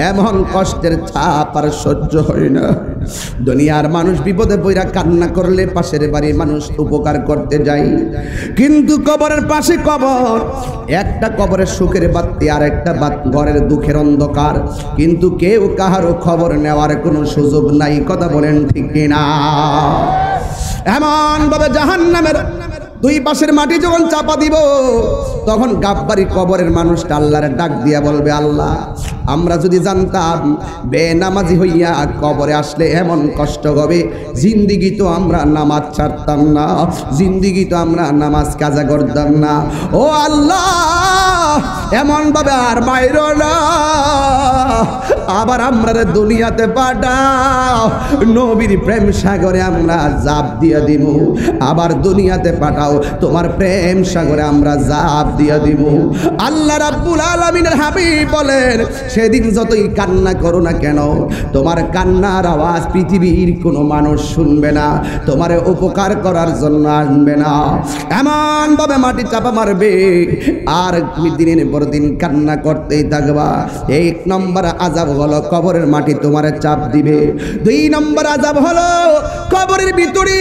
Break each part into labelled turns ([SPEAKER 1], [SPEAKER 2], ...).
[SPEAKER 1] এমন কষ্টের ছাপ আর সহ্য হয় না। দুনিয়ার মানুষ বিপদে পড়া কান্না করলে পাশের বাড়ির মানুষ উপকার করতে যায়, কিন্তু কবরের পাশে কবর, একটা কবরের সুখের বাতি আর একটা ঘরের দুঃখের অন্ধকার, কিন্তু কেউ কাহারও খবর নেওয়ার কোনো সুযোগ নাই। কথা বলেন ঠিক কিনা? এমন ভাবে জাহান্নামের দুই পাশের মাটি যখন চাপা দিব, তখন গাব্বারি কবরের মানুষটা আল্লাহর ডাক দিয়া বলবে, আল্লাহ, আমরা যদি জানতাম বেনামাজি হইয়া কবরে আসলে এমন কষ্ট হবে, জিন্দিগি তো আমরা নামাজ ছাড়তাম না, জিন্দিগি তো আমরা নামাজ কাজা করতাম না। ও আল্লাহ, এমন ভাবে আর বাইরো না, আবার আমরা দুনিয়াতে পাঠাও, নবীর প্রেম সাগরে আমরা জাপ দিয়ে দিব। আবার দুনিয়াতে পাঠাও, তোমার প্রেম সাগরে আমরা জাপ দিয়ে দিব। আল্লাহ রাব্বুল আলামিনের হাবিব বলেন, সেদিন যতই কান্না করো না কেন, তোমার কান্নার আওয়াজ পৃথিবীর কোনো মানুষ শুনবে না, তোমার উপকার করার জন্য আসবে না। এমন ভাবে মাটি চাপা মারবে, আর তুমি দিনের পর দিন কান্না করতেই থাকবা। এক নম্বর আযাব হলো কবরের মাটি তোমারে চাপ দিবে। দুই নম্বর আযাব হলো কবরের ভিতরে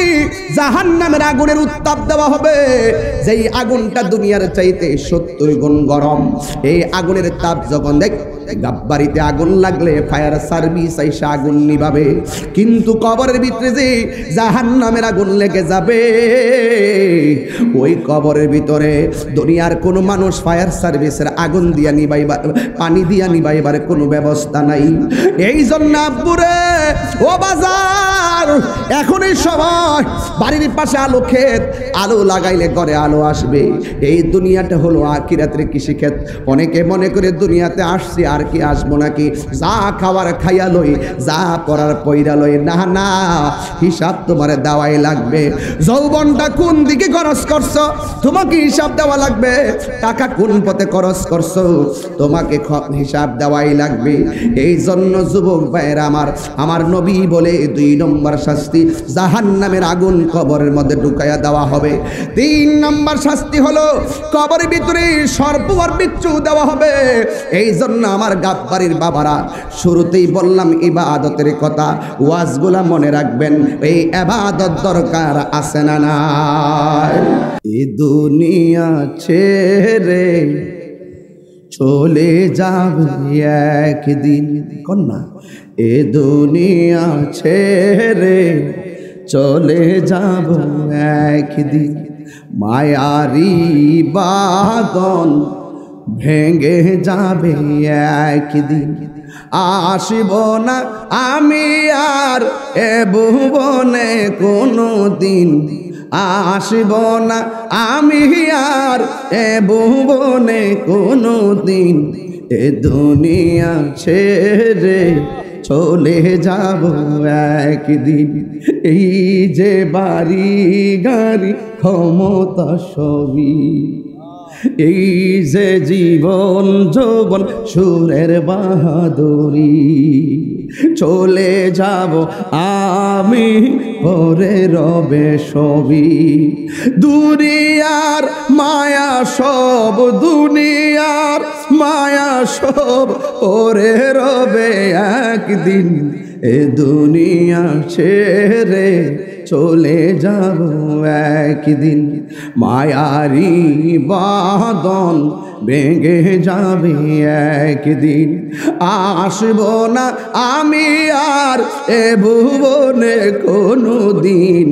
[SPEAKER 1] জাহান্নামের আগুনের উত্তাপ দেওয়া হবে, যেই আগুনটা দুনিয়ার চাইতে 70 গুণ গরম। এই আগুনের তাপ যখন গাব্বারিতে আগুন লাগলে ফায়ার সার্ভিস এসে আগুন নিভাবে, কিন্তু কবরের ভিতরে যে জাহান্নামের আগুন লেগে যাবে, ওই কবরের ভিতরে দুনিয়ার কোনো মানুষ ফায়ার সার্ভিসের আগুন দিয়া নিভাইবার, পানি দিয়া নিভাইবার কোনো ব্যবস্থা নাই। এই জন্য আব্বুরে, ও বাজার, এখনই সময়, বাড়ির পাশে আলো ক্ষেত, আলো লাগাইলে ঘরে আলো আসবে। এই দুনিয়াটা হলো আখিরাতের কৃষিক্ষেত। অনেকে মনে করে দুনিয়াতে আসছি আর কি আসবো নাকি, যা খাওয়ার খাইয়া লই, যা পড়ার পইরা লই। না না, হিসাব তোমার দেওয়াই লাগবে। যৌবনটা কোন দিকে খরচ করছো, তোমাকে হিসাব দেওয়া লাগবে। টাকা কোন পথে খরচ করছো, তোমাকে হিসাব দেওয়াই লাগবে। এই জন্য যুবক ভাইয়েরা আমার নবী বলে, 2 নম্বর শাস্তি জাহান্নামের আগুন কবরের মধ্যে ঢুকাইয়া দেওয়া হবে। 3 নম্বর শাস্তি হলো কবরের ভিতরে সর্প আর বিচ্ছু দেওয়া হবে। এই জন্য আমার গাব্বারির বাবারা, শুরুতেই বললাম ইবাদতের কথা, ওয়াজগুলা মনে রাখবেন। এই ইবাদত দরকার আছে না নাই? এই দুনিয়া ছেড়ে চলে যাবে একদিন, কন্যা, এ দুনিয়া ছেড়ে চলে যাব একদিন, মায়ারি বাঁধন ভেঙে যাবে একদিন, আসব না আমি আর এ ভুবনে কোনো দিন, আসব না আমি আর এ ভুবনে কোনো দিন, এ দুনিয়া ছেড়ে চলে যাব একদিন। এই যে বাড়ি গাড়ি ক্ষমতা সবই, এই যে জীবন যৌবন সুরের বাহাদুরি, চলে যাব আমি, পরে রবে সবই। দুনিয়ার মায়া সব, দুনিয়ার মায়া সব, পরে রবে একদিন, এ দুনিয়া ছেড়ে চলে যাব একদিন, মায়ারি বাঁধন ভেঙে যাবে একদিন, আসব না আমি আর এ ভুবনে কোনো দিন,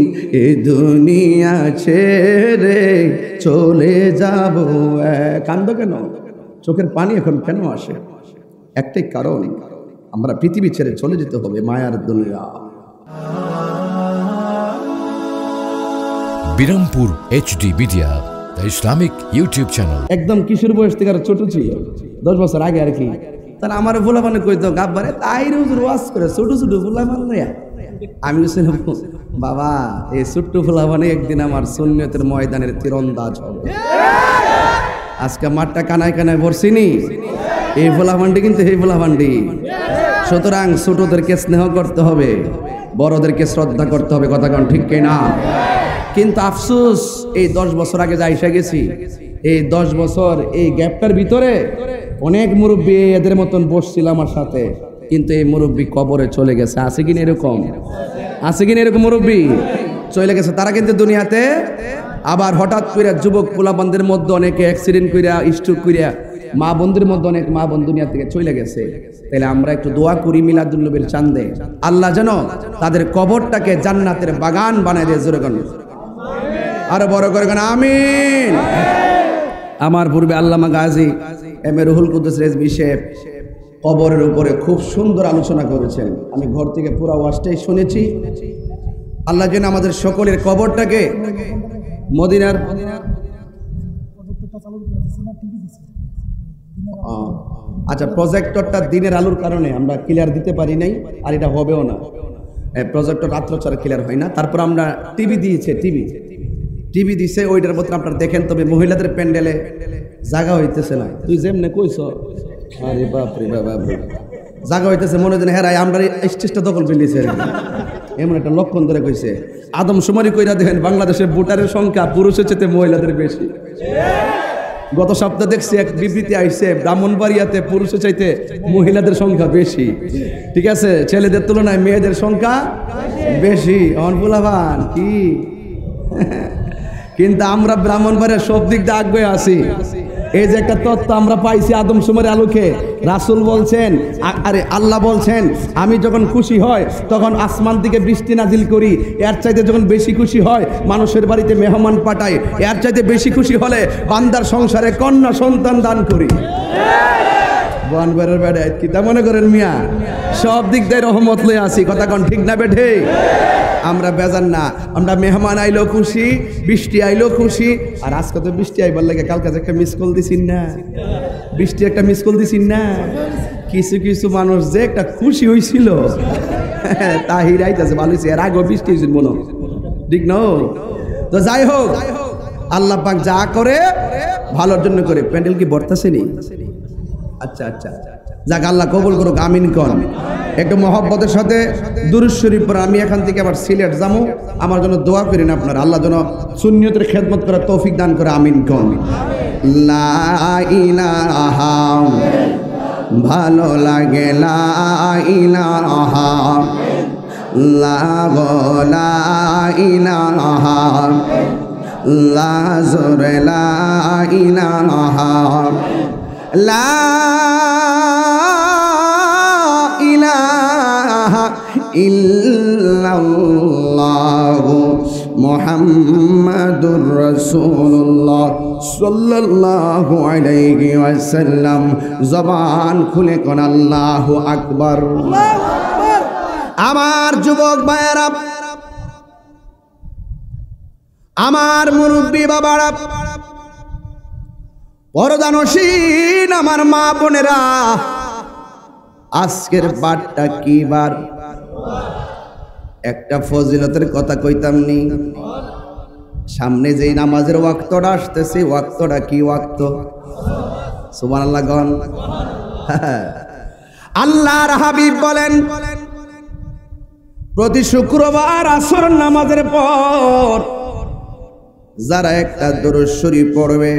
[SPEAKER 1] এ দুনিয়া ছেড়ে চলে যাব। কান্দো কেন? চোখের পানি এখন কেন আসে? একটাই কারণ, আমরা পৃথিবী ছেড়ে চলে যেতে হবে মায়ার দুনিয়া।
[SPEAKER 2] Birampur HD media, the Islamic YouTube channel.
[SPEAKER 1] একদম কিশোর বয়স থেকে আর ছোট ছিল, 10 বছর আগে আর কি। তাহলে আমার ভোলা মানে কইতো গাব্বারে তাই রোজ ওয়াজ করে ছোট ছোট ভোলা মানে। আমি বলছিলাম, বাবা, এই ছোট্ট ভোলা মানে একদিন আমার সুন্নতের ময়দানের তীরন্দাজ হবে। আজকে মাঠটা কানায় কানায় ভরছিনি, এই ভোলা ভান্ডি কিন্তু এই ভোলা ভান্ডি। সুতরাং ছোটদেরকে স্নেহ করতে হবে, বড়দেরকে শ্রদ্ধা করতে হবে। কথা কোন ঠিক কিনা? কিন্তু আফসোস, এই 10 বছর আগে যাইসা গেছি, এই 10 বছর এই গ্যাপটার ভিতরে অনেক মুরব্বী এদের মতন বসছিল আমার সাথে, কিন্তু এই মুরব্বী কবরে চলে গেছে। আছে কিনা এরকম? আছে কিনা এরকম মুরব্বী চলে গেছে? তারা কিন্তু দুনিয়াতে আবার হঠাৎ করে যুবক পোলাপানদের মধ্যে অনেকে অ্যাক্সিডেন্ট কইরা, স্ট্রোক কইরা, মা বোনদের মধ্যে অনেক মা বোন দুনিয়া থেকে চলে গেছে। তাহলে আমরা একটু দোয়া করি মিলাদুন নবীর চাঁদে, আল্লাহ যেন তাদের কবরটাকে জান্নাতের বাগান বানায় দেয়। জোরে কোন আরো বড় করে কোন আমিন। আমার পূর্বে আল্লামা গাজী এম এ রুহুল কুদ্দুস রেজভী সাহেব কবরের উপরে খুব সুন্দর আলোচনা করেছেন। আমি ঘর থেকে পুরো ওয়াজটাই শুনেছি। আল্লাহ যেন আমাদের সকলের কবরটাকে মদিনার আচ্ছা প্রজেক্টরটা দিনের আলোর কারণে আমরা ক্লিয়ার দিতে পারি নাই, আর এটা হবেও না। প্রজেক্টর রাত্র ছাড়া ক্লিয়ার হয় না। তারপর আমরা টিভি দিয়েছে, টিভি দিছে, ওইটার মধ্যে আপনারা দেখেন। তবে মহিলাদের প্যান্ডেলে জায়গা হইতেছে না। তুই যেমনে কইছ, আরে বাপ রে বাপ, জায়গা হইতেছে মনে হয় হেরাই আমরা স্টেজটা দখল পেলিয়েছে এমন একটা লক্ষণ ধরে কইছে। আদমশুমারি কইরা দেখেন বাংলাদেশের ভোটারের সংখ্যা পুরুষের চেয়ে মহিলাদের বেশি। গত সপ্তাহে দেখছি এক বিবৃতি আইছে, ব্রাহ্মণবাড়িয়াতে পুরুষের চাইতে মহিলাদের সংখ্যা বেশি। ঠিক আছে, ছেলেদের তুলনায় মেয়েদের সংখ্যা বেশি। অনফুলাভান কি কিন্তু আমরা ব্রাহ্মণবাড়িয়ার সব দিক দিয়ে আগ্রহে আছি। এই যে একটা তত্ত্ব আমরা পাইছি আদমশুমারির আলোকে, রাসূল বলছেন, আরে আল্লাহ বলছেন, আমি যখন খুশি হয় তখন আসমান থেকে বৃষ্টি নাজিল করি। এর চাইতে যখন বেশি খুশি হয় মানুষের বাড়িতে মেহমান পাঠাই। এর চাইতে বেশি খুশি হলে বান্দার সংসারে কন্যা সন্তান দান করি। বনবের বেড়ে কি তা মনে করেন মিয়া? সব দিক দিয়ে রহমত লয়ে আসি। কথা কোন ঠিক না বেঠে? আমরা বেজান না, আমরা মেহমান আইলো খুশি, বৃষ্টি আইলো খুশি। আর আজকে তো বৃষ্টি আইবার লাগে, কালকে একটা মিস কল দিছিন না, বৃষ্টি একটা মিস কল দিছিন না। কিছু কিছু মানুষ যে একটা খুশি হয়েছিল তাহির আইতাছে ভালো হয়েছে, এর আগে বৃষ্টি হয়েছিল মনে, ঠিক না? তো যাই হোক, আল্লাহ পাক যা করে ভালোর জন্য করে। প্যান্ডেল কি বর্তাছে নি? আচ্ছা আচ্ছা, যাক আল্লাহ কবুল করুক, আমিন কন। একটু মহব্বতের সাথে দুরূদ শরীফ পড়ে আমি এখান থেকে আবার সিলেট যাবো। আমার জন্য দোয়া করেন আপনারা, আল্লাহ যেন সুন্নিয়তের খেদমত করার তৌফিক দান করে। আমিন কন। লা ইলাহা, ভালো লাগে লা ইলাহা, লা ইলাহা, লা জোরে লা ইলাহা, লা ইলাহা ইল্লাল্লাহু মুহাম্মাদুর রাসূলুল্লাহ সাল্লাল্লাহু আলাইহি ওয়াসাল্লাম। জবান খুলে কোন আল্লাহু আকবার। আমার যুবক ভাইয়েরা, আমার মুরব্বী বাবারা, পরদানসীন আমার মা বোনেরা, আজকের বারটা কি বার? একটা ফজিলতের কথা কইতাম নি। সামনে যেই নামাজের ওয়াক্তটা আসতেছে, ওয়াক্তটা কি ওয়াক্ত? সুবহানাল্লাহ গণ। আল্লাহর হাবিব বলেন, প্রতি শুক্রবার আসর নামাজের পর যারা একটা দরুদ শরীফ পড়বে,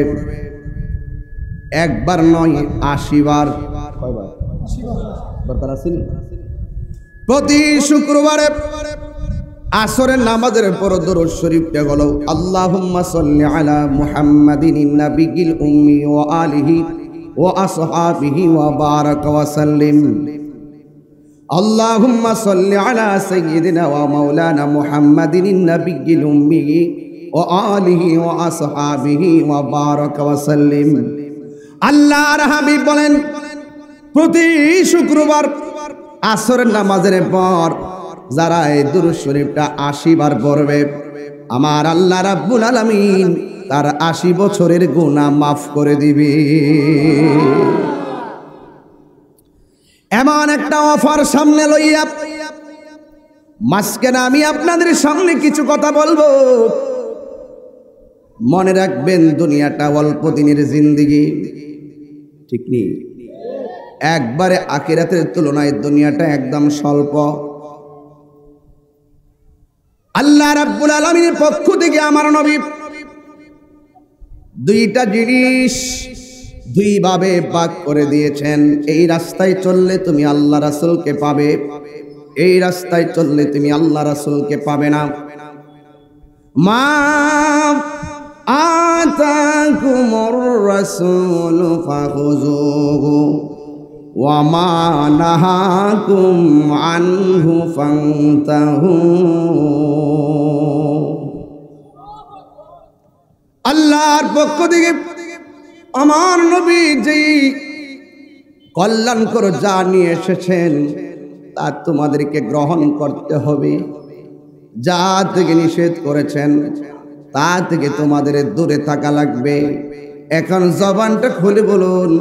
[SPEAKER 1] একবার নয় 80 বার। কয়বার? 80 বার দরকার আছে নি? প্রতি শুক্রবারে আসরের নামাজের পর দরুদ শরীফটা হলো আল্লাহুম্মা সাল্লি আলা মুহাম্মাদিন নাবিয়িল উম্মি ওয়া আলিহি ওয়া আসহাবিহি ওয়া বারাক ওয়া সাল্লিম। আল্লাহুম্মা সাল্লি আলা সাইয়্যিদিনা ওয়া মাওলানা মুহাম্মাদিন নাবিয়িল উম্মি ওয়া আলিহি ওয়া আসহাবিহি ওয়া বারাক ওয়া সাল্লিম। আল্লাহর হাবিব বলেন, প্রতি শুক্রবার আসরের নামাজের পর যারা এই দুরূদ শরীফটা 80 বার পড়বে, আমার আল্লাহ রাব্বুল আলামিন তার 80 বছরের গুনাহ মাফ করে দিবে। এমন একটা অফার সামনে লইয়া মাঝখানে আমি আপনাদের সামনে কিছু কথা বলবো। মনে রাখবেন, দুনিয়াটা অল্প দিনের জিন্দেগি, ঠিক নেই? একবারে আখিরাতের তুলনায় দুনিয়াটা একদম স্বল্প। আল্লাহ রাব্বুল আলামিনের পক্ষ থেকে আমার নবী দুইটা জিনিস দুইভাবে ভাগ করে দিয়েছেন। এই রাস্তায় চললে তুমি আল্লাহ রাসূলকে পাবে, এই রাস্তায় চললে তুমি আল্লাহ রাসূলকে পাবে না। মা আতাকুমুর রাসূলু ফাখুযুহু ওয়া মা নাহাকুম আনহু ফান্তাহু। আল্লাহর পক্ষ থেকে আমার নবী যেই কল্যাণকর যা নিয়ে এসেছেন তা তোমাদেরকে গ্রহণ করতে হবে, যা থেকে নিষেধ করেছেন তা থেকে তোমাদের দূরে থাকা লাগবে। এখন জবানটা খুলে বলুন,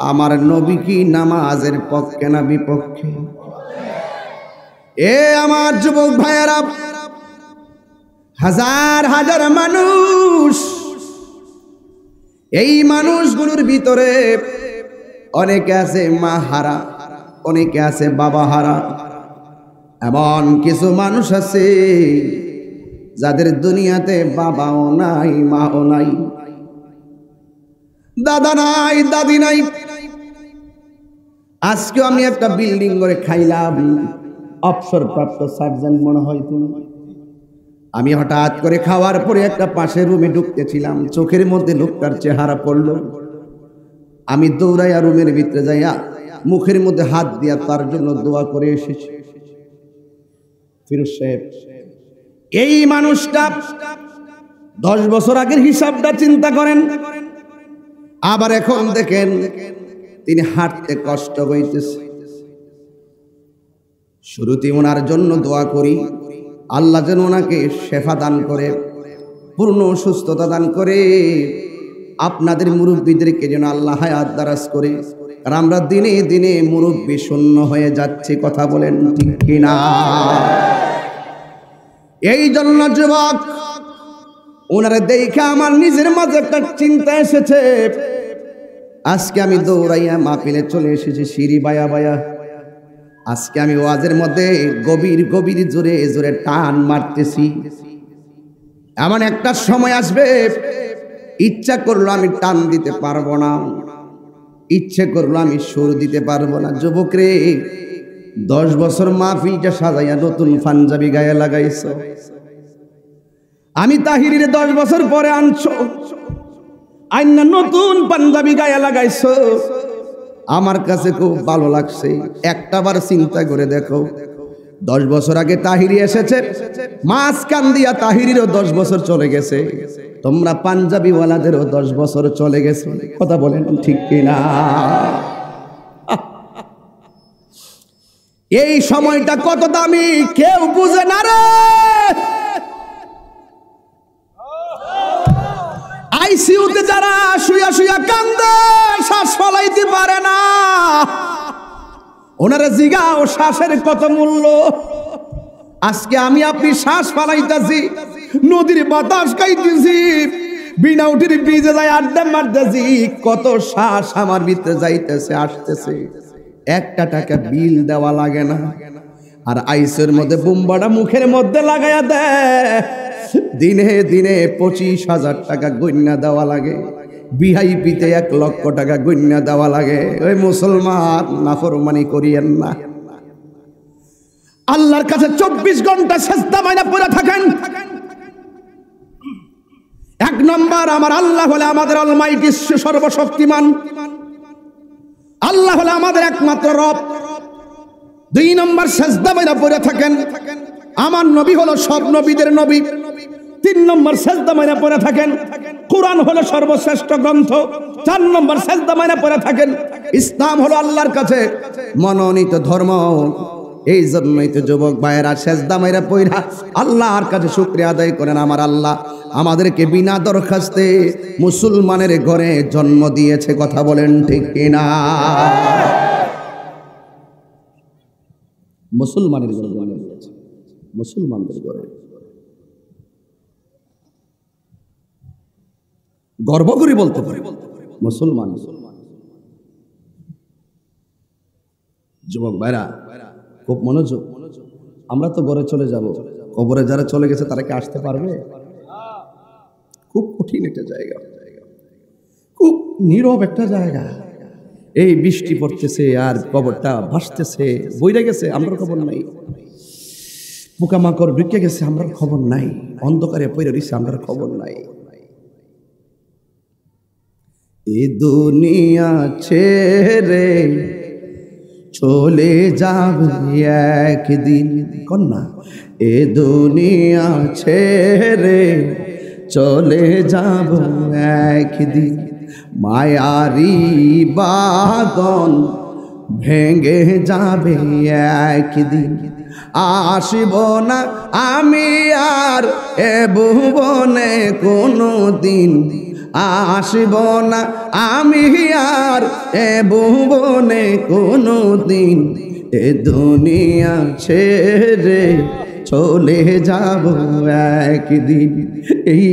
[SPEAKER 1] আমার নবী কি নামাজের পক্ষে না বিপক্ষে? এ আমার যুবক ভাইয়েরা, হাজার হাজার মানুষ, এই মানুষগুলোর ভিতরে অনেকে আছে মা হারা, অনেকে আছে বাবা হারা, এমন কিছু মানুষ আছে যাদের দুনিয়াতে বাবাও নাই, মাও নাই, দাদা নাই, দাদি নাই। আজকে আমি একটা বিল্ডিং করে খাইলাম, অবসরপ্রাপ্ত সার্জন মনে হয় তুমি। আমি হঠাৎ করে খাওয়ার পরে একটা পাশের রুমে ঢুকতেছিলাম, চোখের মধ্যে লোকটার চেহারা পড়ল। আমি দৌড়াইয়া রুমের ভিতরে যাইয়া মুখের মধ্যে হাত দিয়া তার জন্য দোয়া করে এসেছি। ফিরোজ সাহেব, এই মানুষটা 10 বছর আগের হিসাবটা চিন্তা করেন, আবার এখন দেখেন তিনি হাঁটতে কষ্ট হইতেছে। শুরুতে ওনার জন্য দোয়া করি, আল্লাহ যেন ওনাকে শেফা দান করে, পূর্ণ সুস্থতা দান করে, আপনাদের মুরব্বীদেরকে যেন আল্লাহ হায়াত দারাজ করে। আর আমরা দিনে দিনে মুরব্বী শূন্য হয়ে যাচ্ছি, কথা বলেন ঠিক কিনা? এই জন্য যুবক, ওনারা দেখে আমার নিজের মাঝে একটা চিন্তা এসেছে। আজকে আমি দৌড়াইয়া মাহফিলে চলে এসেছি সিঁড়ি বায়া বায়া। আজকে আমি ওয়াজের মধ্যে গভীর গভীর জোরে জোরে টান মারতেছি। এমন একটা সময় আসবে, ইচ্ছা করলো আমি টান দিতে পারবো না, ইচ্ছে করলো আমি সুর দিতে পারবো না। যুবক রে, 10 বছর মাহফিলটা সাজাইয়া নতুন পাঞ্জাবি গায়ে লাগাইছো। আমি তাহিরিরে 10 বছর পরে আনছো, আইনা নতুন পাঞ্জাবি গায়ে লাগাইছো। আমার কাছে খুব ভালো লাগছে। একটাবার চিন্তা করে দেখো, 10 বছর আগে তাহিরি এসেছে, মাঝখান দিয়া তাহিরিরও 10 বছর চলে গেছে, তোমরা পাঞ্জাবিওয়ালাদেরও 10 বছর চলে গেছে, কথা বলেন ঠিক কিনা? এই সময়টা কত দামি কেউ বুঝে না রে। আইসিইউতে যারা শুয়া শুয়া কান্দে, শ্বাস ফলাইতে পারে না, ওনারা জিগাও শ্বাসের কত মূল্য। আজকে আমি আপনি শ্বাস ফলাইতেছি, নদীর বাতাস খাইতেছি, বিনাউটির ব্রিজে যাই আড্ডা মারতেছি, কত শ্বাস আমার ভিতরে যাইতেছে আসতেছে, একটা টাকা বিল দেওয়া লাগে না। আর আইসের মধ্যে বুম্বাটা মুখের মধ্যে লাগাইয়া দেয়, দিনে দিনে 25,000 টাকা গণ্যা দেওয়া লাগে, ভিআইপিতে 1 লক্ষ টাকা গণ্যা দেওয়া লাগে। ওই মুসলমান, নাফরমানি করিয়েন না। আল্লাহর কাছে 24 ঘন্টা সেজদা মাইনা পড়ে থাকেন। 1 নম্বর, আমার আল্লাহ হলে আমাদের অলমাইটি, সর্বশক্তিমান আল্লাহ হলে আমাদের একমাত্র রব। 2 নম্বর, সেজদা মাইনা পড়ে থাকেন। আমার নবী হলো সব নবীদের নবী। 3 নম্বর, সেজদা মাইনা পড়ে থাকেন। কোরআন হলো সর্বশ্রেষ্ঠ গ্রন্থ। 4 নম্বর, সেজদা মাইনা পড়ে থাকেন। ইসলাম হলো আল্লাহর কাছে মনোনীত ধর্ম। এই জন্যই তো যুবক ভাইয়েরা সেজদা মাইরা পড়া আল্লাহর কাছে শুকরিয়া আদায় করেন। আমার আল্লাহ আমাদেরকে বিনা দরখাস্তে মুসলমানের ঘরে জন্ম দিয়েছে, কথা বলেন ঠিক কিনা? মুসলমানের ঘরে জন্ম দিয়েছে, মুসলমানদের ঘরে। গর্ব করে বলতে পারি মুসলমান। যুবক ভাইরা খুব মনোযোগ, আমরা তো ঘরে চলে যাব, কবরে যারা চলে গেছে তারা কি আসতে পারবে? খুব কঠিন একটা জায়গা, খুব নীরব একটা জায়গা, এই বৃষ্টি পড়তেছে আর কবরটা ভাসতেছে, বইরে গেছে, আমরা খবর নাই। পোকামাকড় ঢুকে গেছে, আমরা খবর নাই। অন্ধকারে পড়ে রয়েছে, আমরা খবর নাই। এ দুনিয়া ছেড়ে চলে যাবে একদিন, কন্যা এ দুনিয়া ছেড়ে চলে যাব একদিন, মায়ারি বাঁধন ভেঙে যাবে একদিন, আসব না আমি আর এ ভুবনে কোনো দিন, আসব না আমি আর এ ভুবনে কোনো দিন, এ দুনিয়া ছেড়ে চলে যাব একদিন। এই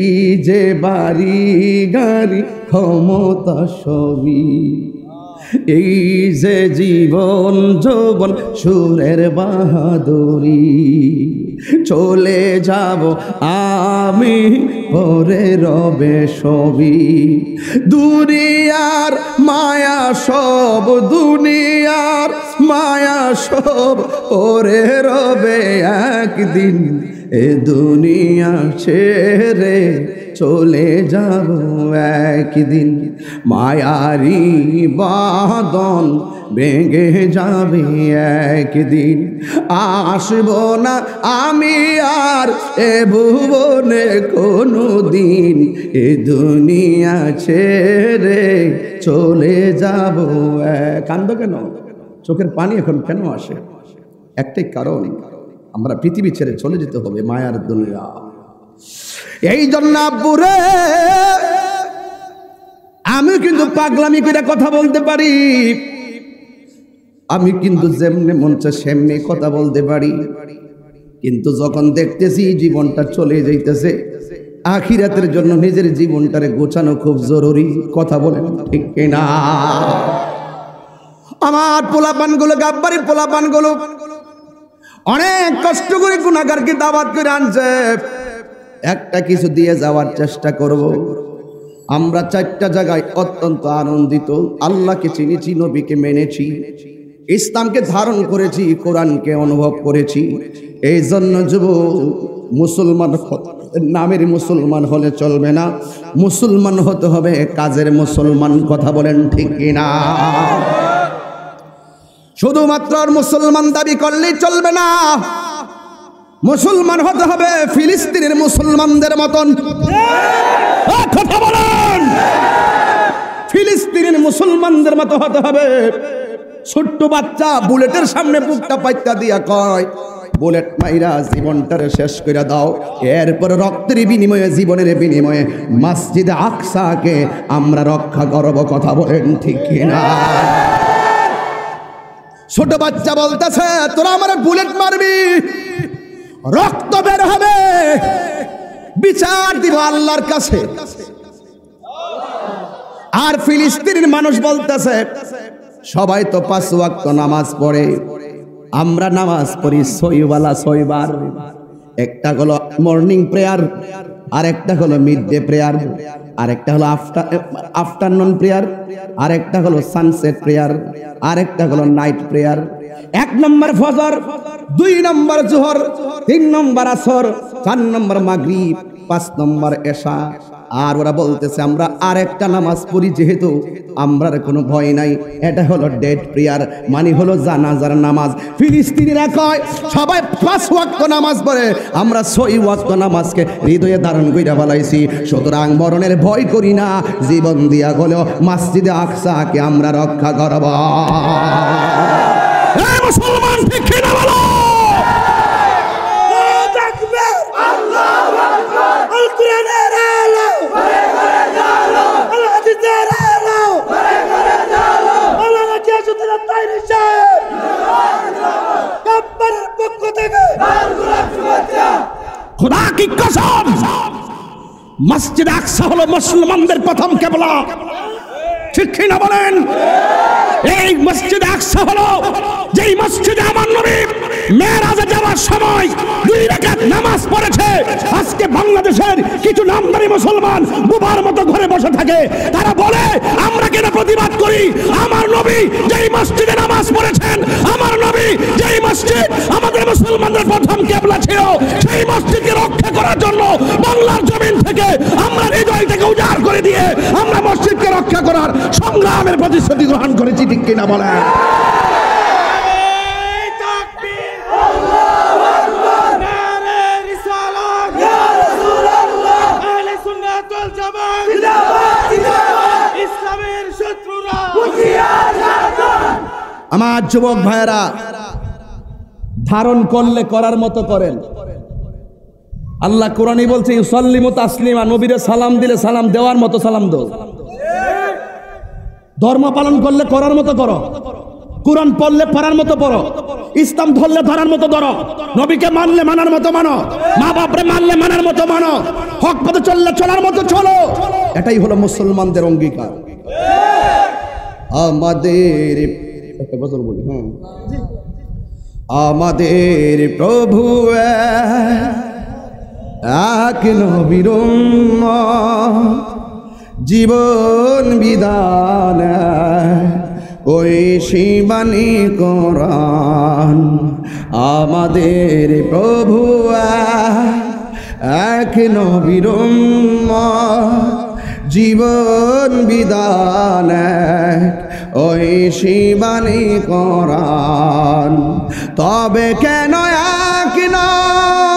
[SPEAKER 1] যে বাড়ি গাড়ি ক্ষমতা সবই, এই যে জীবন যৌবন সুরের বাহাদুরি, চলে যাব আমি পরে রবে সবই, দুনিয়ার মায়া সব, দুনিয়ার মায়া সব পরে রবে একদিন, এ দুনিয়া ছেড়ে চলে যাব একদিন, মায়ারি বাঁধন ভেঙে যাবে একদিন, আসব না আমি আর এ ভুবনে কোনো দিন, এ দুনিয়া ছেড়ে চলে যাব। কান্দ কেন? চোখের পানি এখন কেন আসে? একটাই কারণ, আমরা পৃথিবী ছেড়ে চলে যেতে হবে, মায়ার দুনিয়া। এই জন্য আব্বুরে আমি কিন্তু পাগলামি করে কথা বলতে পারি, আমি কিন্তু যেমনি মন চায় সেমনি কথা বলতে পারি, কিন্তু যখন দেখতেছি জীবনটা চলে যাইতেছে, আখিরাতের জন্য নিজের জীবনটারে গোছানো খুব জরুরি। কথা বলেন ঠিক কিনা? আমার পোলাপানগুলো, গাব্বারি পোলাপানগুলো অনেক কষ্ট করে গুনাহগারকে দাওয়াত করে আনছে, একটা কিছু দিয়ে যাওয়ার চেষ্টা করব। আমরা 4টা জায়গায় অত্যন্ত আনন্দিত। আল্লাহকে চিনেছি, নবীকে মেনেছি, ইসলামকে ধারণ করেছি, কোরআনকে অনুভব করেছি। এই জন্য যুব মুসলমান নামের মুসলমান হলে চলবে না, মুসলমান হতে হবে কাজের মুসলমান। কথা বলেন ঠিক কিনা? শুধুমাত্র মুসলমান দাবি করলেই চলবে না, মুসলমান হতে হবে ফিলিস্তিনের মুসলমানদের মতন। কথা বলেন, ফিলিস্তিনের মুসলমানদের মতো হতে হবে। ছোট্ট বাচ্চা বুলেটের সামনে বুকটা পাইতা দিয়া কয়, বুলেট মাইরা জীবনটারে শেষ করে দাও, এরপর রক্তের বিনিময়ে, জীবনের বিনিময়ে মসজিদে আকসাকে আমরা রক্ষা করব। কথা বলেন ঠিক কিনা? ছোট বাচ্চা বলতেছে, তোরা আমার বুলেট মারবি, রক্ত বের হবে, বিচার দিব আল্লাহর কাছে। আর ফিলিস্তিনের মানুষ বলতেছে, সবাই তো 5 ওয়াক্ত নামাজ পড়ে, আমরা নামাজ পড়ি 6 বেলা 6 বার। একটা হলো মর্নিং প্রেয়ার, আর একটা হলো মিড ডে প্রেয়ার, আর একটা হলো আফটারনুন প্রেয়ার, আর একটা হলো সানসেট প্রেয়ার, আর একটা হলো নাইট প্রেয়ার। 1 নম্বর ফজর, 2 নম্বর জোহর, 3 নম্বর আসর, 4 নম্বর মাগরিব, 5 নম্বর এশা। আর ওরা বলতেছে আমরা আরেকটা নামাজ পড়ি, যেহেতু আমরার কোনো ভয় নাই, এটা হলো ডেড প্রেয়ার, মানে হলো জানাজার নামাজ। ফিলিস্তিনিরা কয় সবাই 5 ওয়াক্ত নামাজ পড়ে, আমরা 6 ওয়াক্ত নামাজকে হৃদয়ে ধারণ কইরা ফেলাইছি। সুতরাং মরণের ভয় করি না, জীবন দিয়া হলেও মসজিদে আকসাকে আমরা রক্ষা করব। এই মুসলমান ঠিক কিনা বলো? खुदा की कसम, मस्जिद আকসা হলো মুসলমানদের প্রথম কিবলা। ঠিক কি না বলেন? এই মসজিদ আকসা হলো যেই মসজিদে আমার নবী মেরাজে যাওয়ার সময় 2 রাকাত নামাজ পড়েছে। আজকে
[SPEAKER 3] বাংলাদেশের কিছু নামদারি মুসলমান বুবার মতো ঘরে বসে থাকে, তারা বলে আমরা কেন প্রতিবাদ করি? আমার নবী যেই মসজিদে নামাজ পড়েছেন, আমার নবী যেই মসজিদ আমাদের মুসলমানদের প্রথম কিবলা ছিল, সেই মসজিদকে রক্ষা করার জন্য বাংলার জমিন থেকে আমরা হৃদয় থেকে উজাড় করে দিয়ে আমরা মসজিদকে রক্ষা করার সংগ্রামের প্রতিশ্রুতি গ্রহণ করেছি, ঠিক কিনা বলেন?
[SPEAKER 1] আমার যুবক ভাইয়েরা, ধারণ করলে করার মতো করেন। আল্লাহ কোরআনই বলছে ইউসাল্লিমু তাসলিমা, নবীরে সালাম দিলে সালাম দেওয়ার মতো সালাম দাও। ধর্ম পালন করলে করার মতো করো, কোরআন পড়লে পড়ার মতো পড়ো, ইসলাম ধরলে ধরার মতো ধরো, নবীকে মানলে মানার মতো মানো, মা বাপরে মানলে মানার মতো মানো, হক পথে চললে চলার মতো চলো। এটাই হলো মুসলমানদের অঙ্গীকার। আমাদের একটা বছর বলি, হ্যাঁ, আমাদের প্রভু এক নবীর উম্মত, জীবন বিধান ওই শিবানী কোরআন। আমাদের প্রভু এক নবীর উম্মত, জীবন বিধান ওই শিবানী কোরআন। তবে কেন এক নও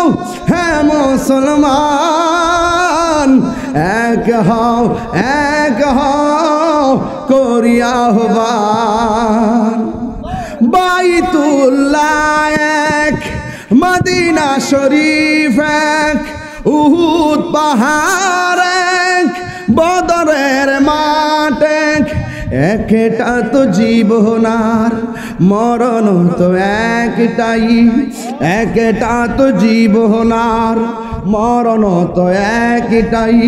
[SPEAKER 1] হে মুসলমান, এক হও করিয়া আহ্বান। বাইতুল্লাহ এক, মদিনা শরীফ এক, উহুদ পাহাড় এক, বদরের মাঠ এক। একটা তো জীবনার মরণ তো একটাই, একটা তো জীবনার মরণ তো একটাই,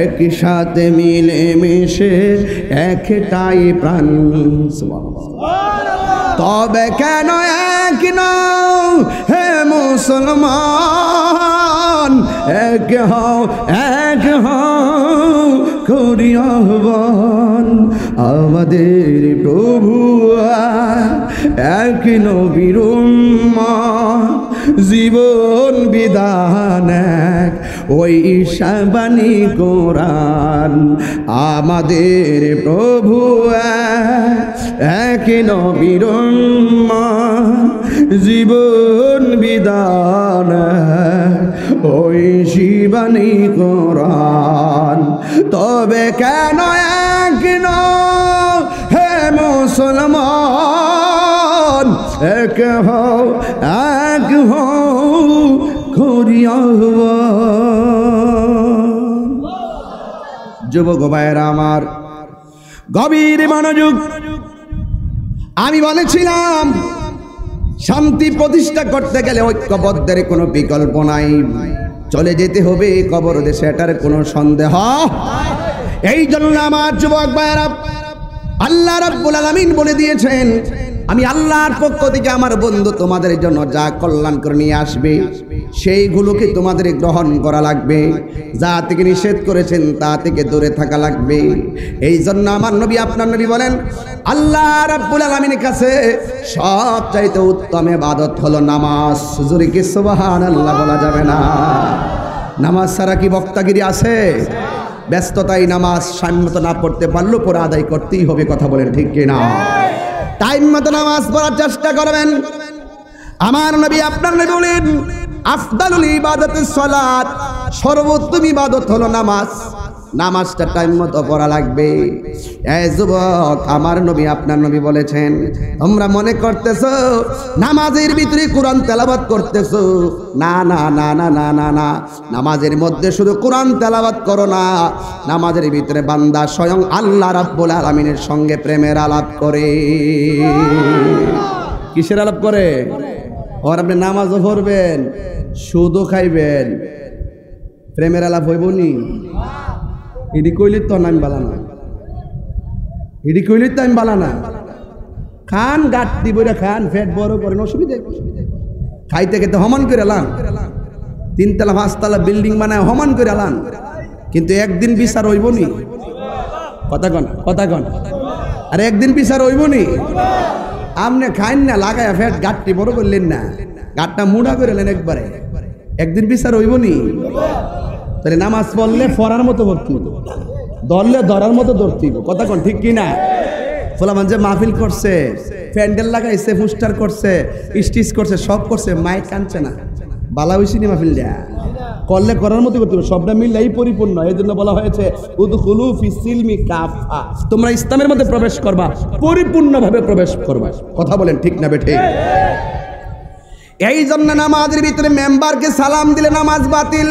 [SPEAKER 1] একই সাথে মিলে মিশে একটাই প্রাণ। তবে কেন এক নও হে মুসলমান, এক হও করি আহ্বান। আমাদের প্রভু এক নবীর উম্মত, জীবন বিধান এক ওই শাবানী কোরআন। আমাদের প্রভু এক নবীর উম্মত, জীবন বিধান ওই শিবানী কোরআন। তবে কেন এক নও হে মুসলমান, এক হও করিয়া আহ্বান। যুবক ভাইয়েরা আমার, গভীর মনোযোগ। আমি বলেছিলাম শান্তি প্রতিষ্ঠা করতে গেলে ঐক্যবদ্ধের কোনো বিকল্প নাই, চলে যেতে হবে কবর দেশে, এটার কোনো সন্দেহ। এই জন্য আমার যুবক ভাইয়েরা, আল্লাহ রাব্বুল আলামিন বলে দিয়েছেন, আমি আল্লাহর পক্ষ থেকে আমার বন্ধু তোমাদের জন্য যা কল্যাণ করে নিয়ে আসবে সেইগুলোকে তোমাদের গ্রহণ করা লাগবে, যা থেকে নিষেধ করেছেন তা থেকে দূরে থাকা লাগবে। এই জন্য আমার নবী, আপনার নবী বলেন, আল্লাহ রাব্বুল আলামিনের কাছে সবচাইতে উত্তম ইবাদত হলো নামাজ। জোরে কি সুবহানাল্লাহ বলা যাবে না? নামাজ ছাড়া কি বক্তাগিরি আছে? ব্যস্ততাই নামাজ টাইম মতো না পড়তে পারলেও পরে আদায় করতেই হবে, কথা বলেন ঠিক কিনা? টাইম মতো নামাজ পড়ার চেষ্টা করবেন। আমার নবী, আপনার নবী বলেন, আফদালুল ইবাদাতিস সালাত, সর্বোত্তম ইবাদত হলো নামাজ। নামাজটা টাইম মতো পড়া লাগবে। এই যুবক, আমার নবী, আপনার নবী বলেছেন, তোমরা মনে করতেছো নামাজের ভিতরে কোরআন তেলাওয়াত করতেছো। না না না না না না না, নামাজের মধ্যে শুধু কোরআন তেলাওয়াত করো না, নামাজের ভিতরে বান্দা স্বয়ং আল্লাহ রাব্বুল আলামিনের সঙ্গে প্রেমের আলাপ করে। কিসের আলাপ করে? আর আপনি নামাজও পড়বেন, সুদও খাইবেন, প্রেমের আলাপ হইব নি? এডি কইলে তো নাম বালানা, এডি কইলে তো আমি বালানা। খান গাট দিব, খান পেট বড় করেন, অসুবিধা। খাইতে খেতে হমান করে লান, 3 তলা 5 তলা বিল্ডিং বানায় হমান করে আলান, কিন্তু একদিন বিচার হইব নি? কথা কন আর একদিন বিচার হইব নি? আপনি খাইন না লাগায় ফ্যাট গাঁটটি বড় করলেন না, গাঁটটা মুড়া করলেন একবারে, একদিন বিচার হইব নি? তাহলে নামাজ পড়লে পড়ার মতো পড়তে হইব, ধরলে ধরার মতো ধরতে হইব। কথা কন ঠিক কিনা? ফলামান যে মাহফিল করছে, প্যান্ডেল লাগাইছে, পোস্টার করছে, স্টিচ করছে, সব করছে, মাইক কানছে না, বালা হইছি নি মাহফিল দেয়া? করলে করার মতো করতে হবে, সবটা মিললেই পরিপূর্ণ। এই জন্য বলা হয়েছে উদখুলু ফিস সিলমি কাফা, তোমরা ইসলামের মধ্যে প্রবেশ করবা, পরিপূর্ণভাবে প্রবেশ করবা। কথা বলেন ঠিক না বেঠিক? এই জন্য নামাজের ভিতরে মেম্বারকে সালাম দিলে নামাজ বাতিল,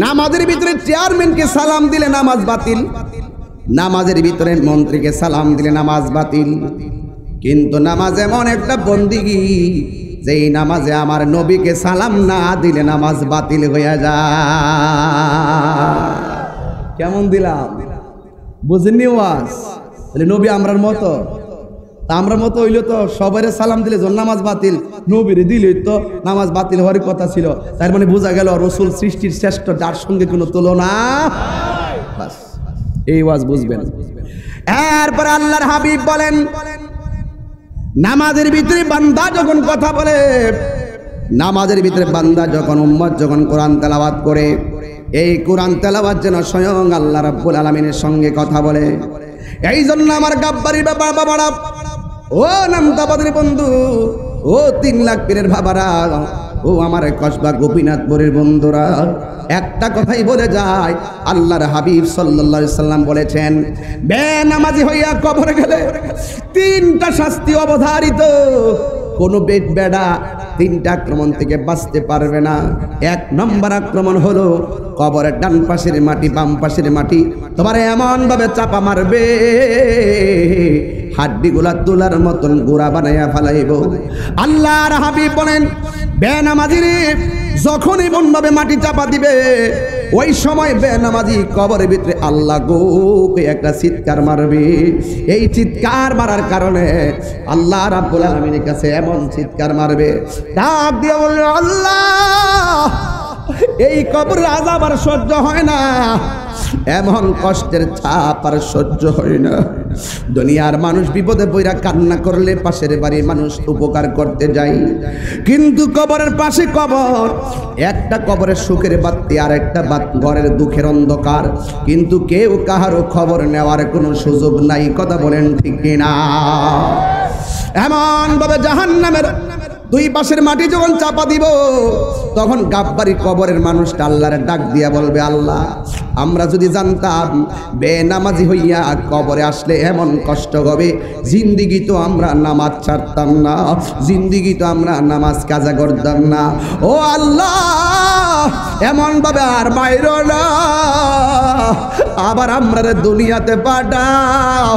[SPEAKER 1] নামাজের ভিতরে চেয়ারম্যানকে সালাম দিলে নামাজ বাতিল, নামাজের ভিতরে মন্ত্রীকে সালাম দিলে নামাজ বাতিল। কিন্তু নামাজ এমন একটা বন্দিগি, যেই নামাজে আমার নবীকে সালাম না দিলে নামাজ বাতিল হয়ে যায়। কেমন দিলাম বুঝেননি ওয়াজ? তাহলে নবী আমরার মতো, আমরা মতো হইলে তো সবাই সালাম দিলে নামাজ বাতিল, নবীর দিলে তো নামাজ বাতিল হওয়ার কথা ছিল। তার মানে বোঝা গেল রসুল সৃষ্টির শ্রেষ্ঠ, যার সঙ্গে কোনো তুলনা। বাস এই ওয়াজ বুঝবেন। এরপর আল্লাহর হাবিব বলেন, নামাজের ভিতরে বান্দা যখন কথা বলে, নামাজের ভিতরে বান্দা যখন উম্মত যখন কোরআন তেলাওয়াত করে, এই কোরআন তেলাওয়াত যেন স্বয়ং আল্লাহ রাব্বুল আলামিনের সঙ্গে কথা বলে। এই জন্য আমার গাব্বারির বাবারা, ও নামতাবাদের বন্ধু, ও 3 লাখ পীরের বাবারা, ও আমার কসবা গোপীনাথপুরের বন্ধুরা, একটা কথাই বলে যায়, আল্লাহর হাবিব সাল্লাল্লাহু আলাইহি সাল্লাম বলেছেন, বেনামাজি হইয়া কবরে গেলে 3টা শাস্তি অবধারিত। কোনো বেডা 3টা আক্রমণ থেকে বাঁচতে পারবে না। 1 নম্বর আক্রমণ হলো কবরের ডান পাশের মাটি, বাম পাশের মাটি তোমার এমন ভাবে চাপা মারবে, হাড্ডিগুলা তুলার মতন গোড়া বানাইয়া ফেলাইব। আল্লাহর হাবিব বলেন, বেনামাজিরে যখন এমন ভাবে মাটি চাপা দিবে, ওই সময় বেনামাজি কবরের ভিতরে আল্লাহ গো একটা চিৎকার মারবে। এই চিৎকার মারার কারণে আল্লাহ রাব্বুল আলামিনের কাছে এমন চিৎকার মারবে, ডাক দিয়ে বলবে, আল্লাহ এই কবরের আযাব আর সহ্য হয় না, এমন কষ্টের ছাপ আর সহ্য হয় না। দুনিয়ার মানুষ বিপদে পইরা কান্না করলে পাশের বাড়ির মানুষ উপকার করতে যায়, কিন্তু কবরের পাশে কবর, একটা কবরের সুখের বাতি আর একটা ঘরের দুঃখের অন্ধকার, কিন্তু কেউ কাহারও খবর নেওয়ার কোনো সুযোগ নাই। কথা বলেন ঠিক কিনা? এমন ভাবে জাহান্নামের 2 পাশের মাটি যখন চাপা দিব, তখন গাব্বারি কবরের মানুষটা আল্লাহর ডাক দিয়া বলবে, আল্লাহ আমরা যদি জানতাম বেনামাজি হইয়া কবরে আসলে এমন কষ্ট হবে, জিন্দিগি তো আমরা নামাজ ছাড়তাম না, জিন্দিগি তো আমরা নামাজ কাজা করতাম না। ও আল্লাহ এমন ভাবে আর বাইরো না, আবার আমরা দুনিয়াতে পাঠাও,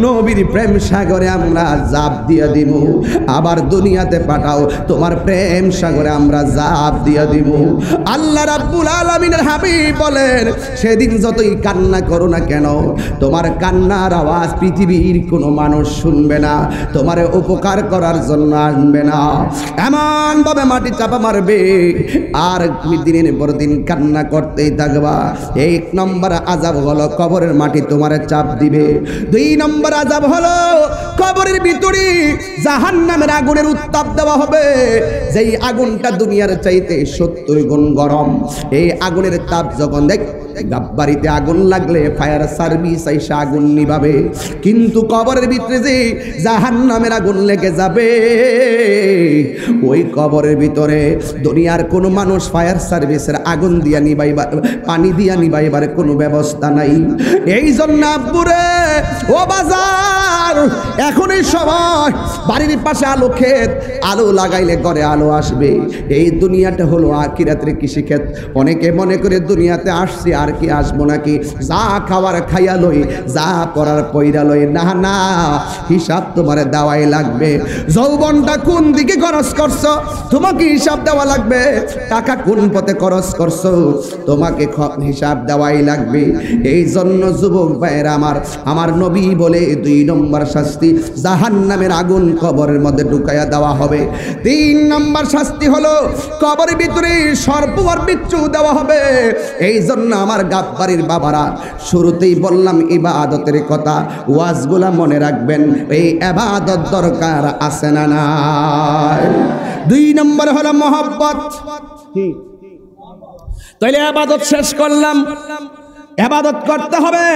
[SPEAKER 1] নবীর প্রেম সাগরে আমরা জাপ দিয়া দিব, আবার দুনিয়াতে পাঠাও, তোমার প্রেম সাগরে আমরা জাপ দিয়া দিব। আল্লাহ রাব্বুল আলামিনের হাবিব বলেন, সেদিন যতই কান্না করো না কেন, তোমার কান্নার আওয়াজ পৃথিবীর কোনো মানুষ শুনবে না, তোমার উপকার করার জন্য আসবে না। এমন ভাবে মাটি চাপা মারবে, আর তুমি দিনের পর দিন কান্না করতেই থাকবা। 1 নম্বর আযাব হলো কবরের মাটি তোমার চাপ দিবে। 2 নম্বর আযাব হলো কবরের ভিতরে জাহান্নামের আগুনের উত্তাপ দেওয়া হবে, যেই আগুনটা দুনিয়ার চাইতে 70 গুণ গরম। এই আগুনের তাপ যখন গাব্বারিতে আগুন লাগলে ফায়ার সার্ভিস আইসা আগুন নিভাবে, কিন্তু কবরের ভিতরে যে জাহান্নামের আগুন লেগে যাবে, ওই কবরের ভিতরে দুনিয়ার কোনো মানুষ ফায়ার সার্ভিসের আগুন দিয়া নিভাইবার, পানি দিয়া নিভাইবার কোনো ব্যবস্থা নাই। এই জন্য আব্বুরে ও বাজার, এখনই সময়, বাড়ির পাশে আলো ক্ষেত, আলো লাগাইলে ঘরে আলো আসবে। এই দুনিয়াটা হলো আখিরাতের কৃষিক্ষেত। অনেকে মনে করে দুনিয়াতে আসছি আর কি আসবো নাকি? যা খাওয়ার খাইয়া লই, যা পড়ার পইরা লই। না না, হিসাব তোমার দেওয়াই লাগবে। যৌবনটা কোন দিকে খরচ করছো তোমাকে হিসাব দেওয়া লাগবে। টাকা কোন পথে খরচ করছো তোমাকে হিসাব দেওয়াই লাগবে। এই জন্য যুবক ভাইয়েরা আমার নবী বলে 2 নম্বর শাস্তি জাহান্নামের আগুন কবরের মধ্যে ঢুকাইয়া দেওয়া হবে। 3 নম্বর শাস্তি হলো কবরের ভিতরে সর্প আর বিচ্ছু দেওয়া হবে। এই জন্য আমার গাব্বারির বাবারা, শুরুতেই বললাম ইবাদতের কথা, ওয়াজগুলা মনে রাখবেন। এই ইবাদত দরকার আছে না নাই? 2 নম্বর হলো মহব্বত। কি তাইলে ইবাদত শেষ করলাম। ইবাদত করতে হবে,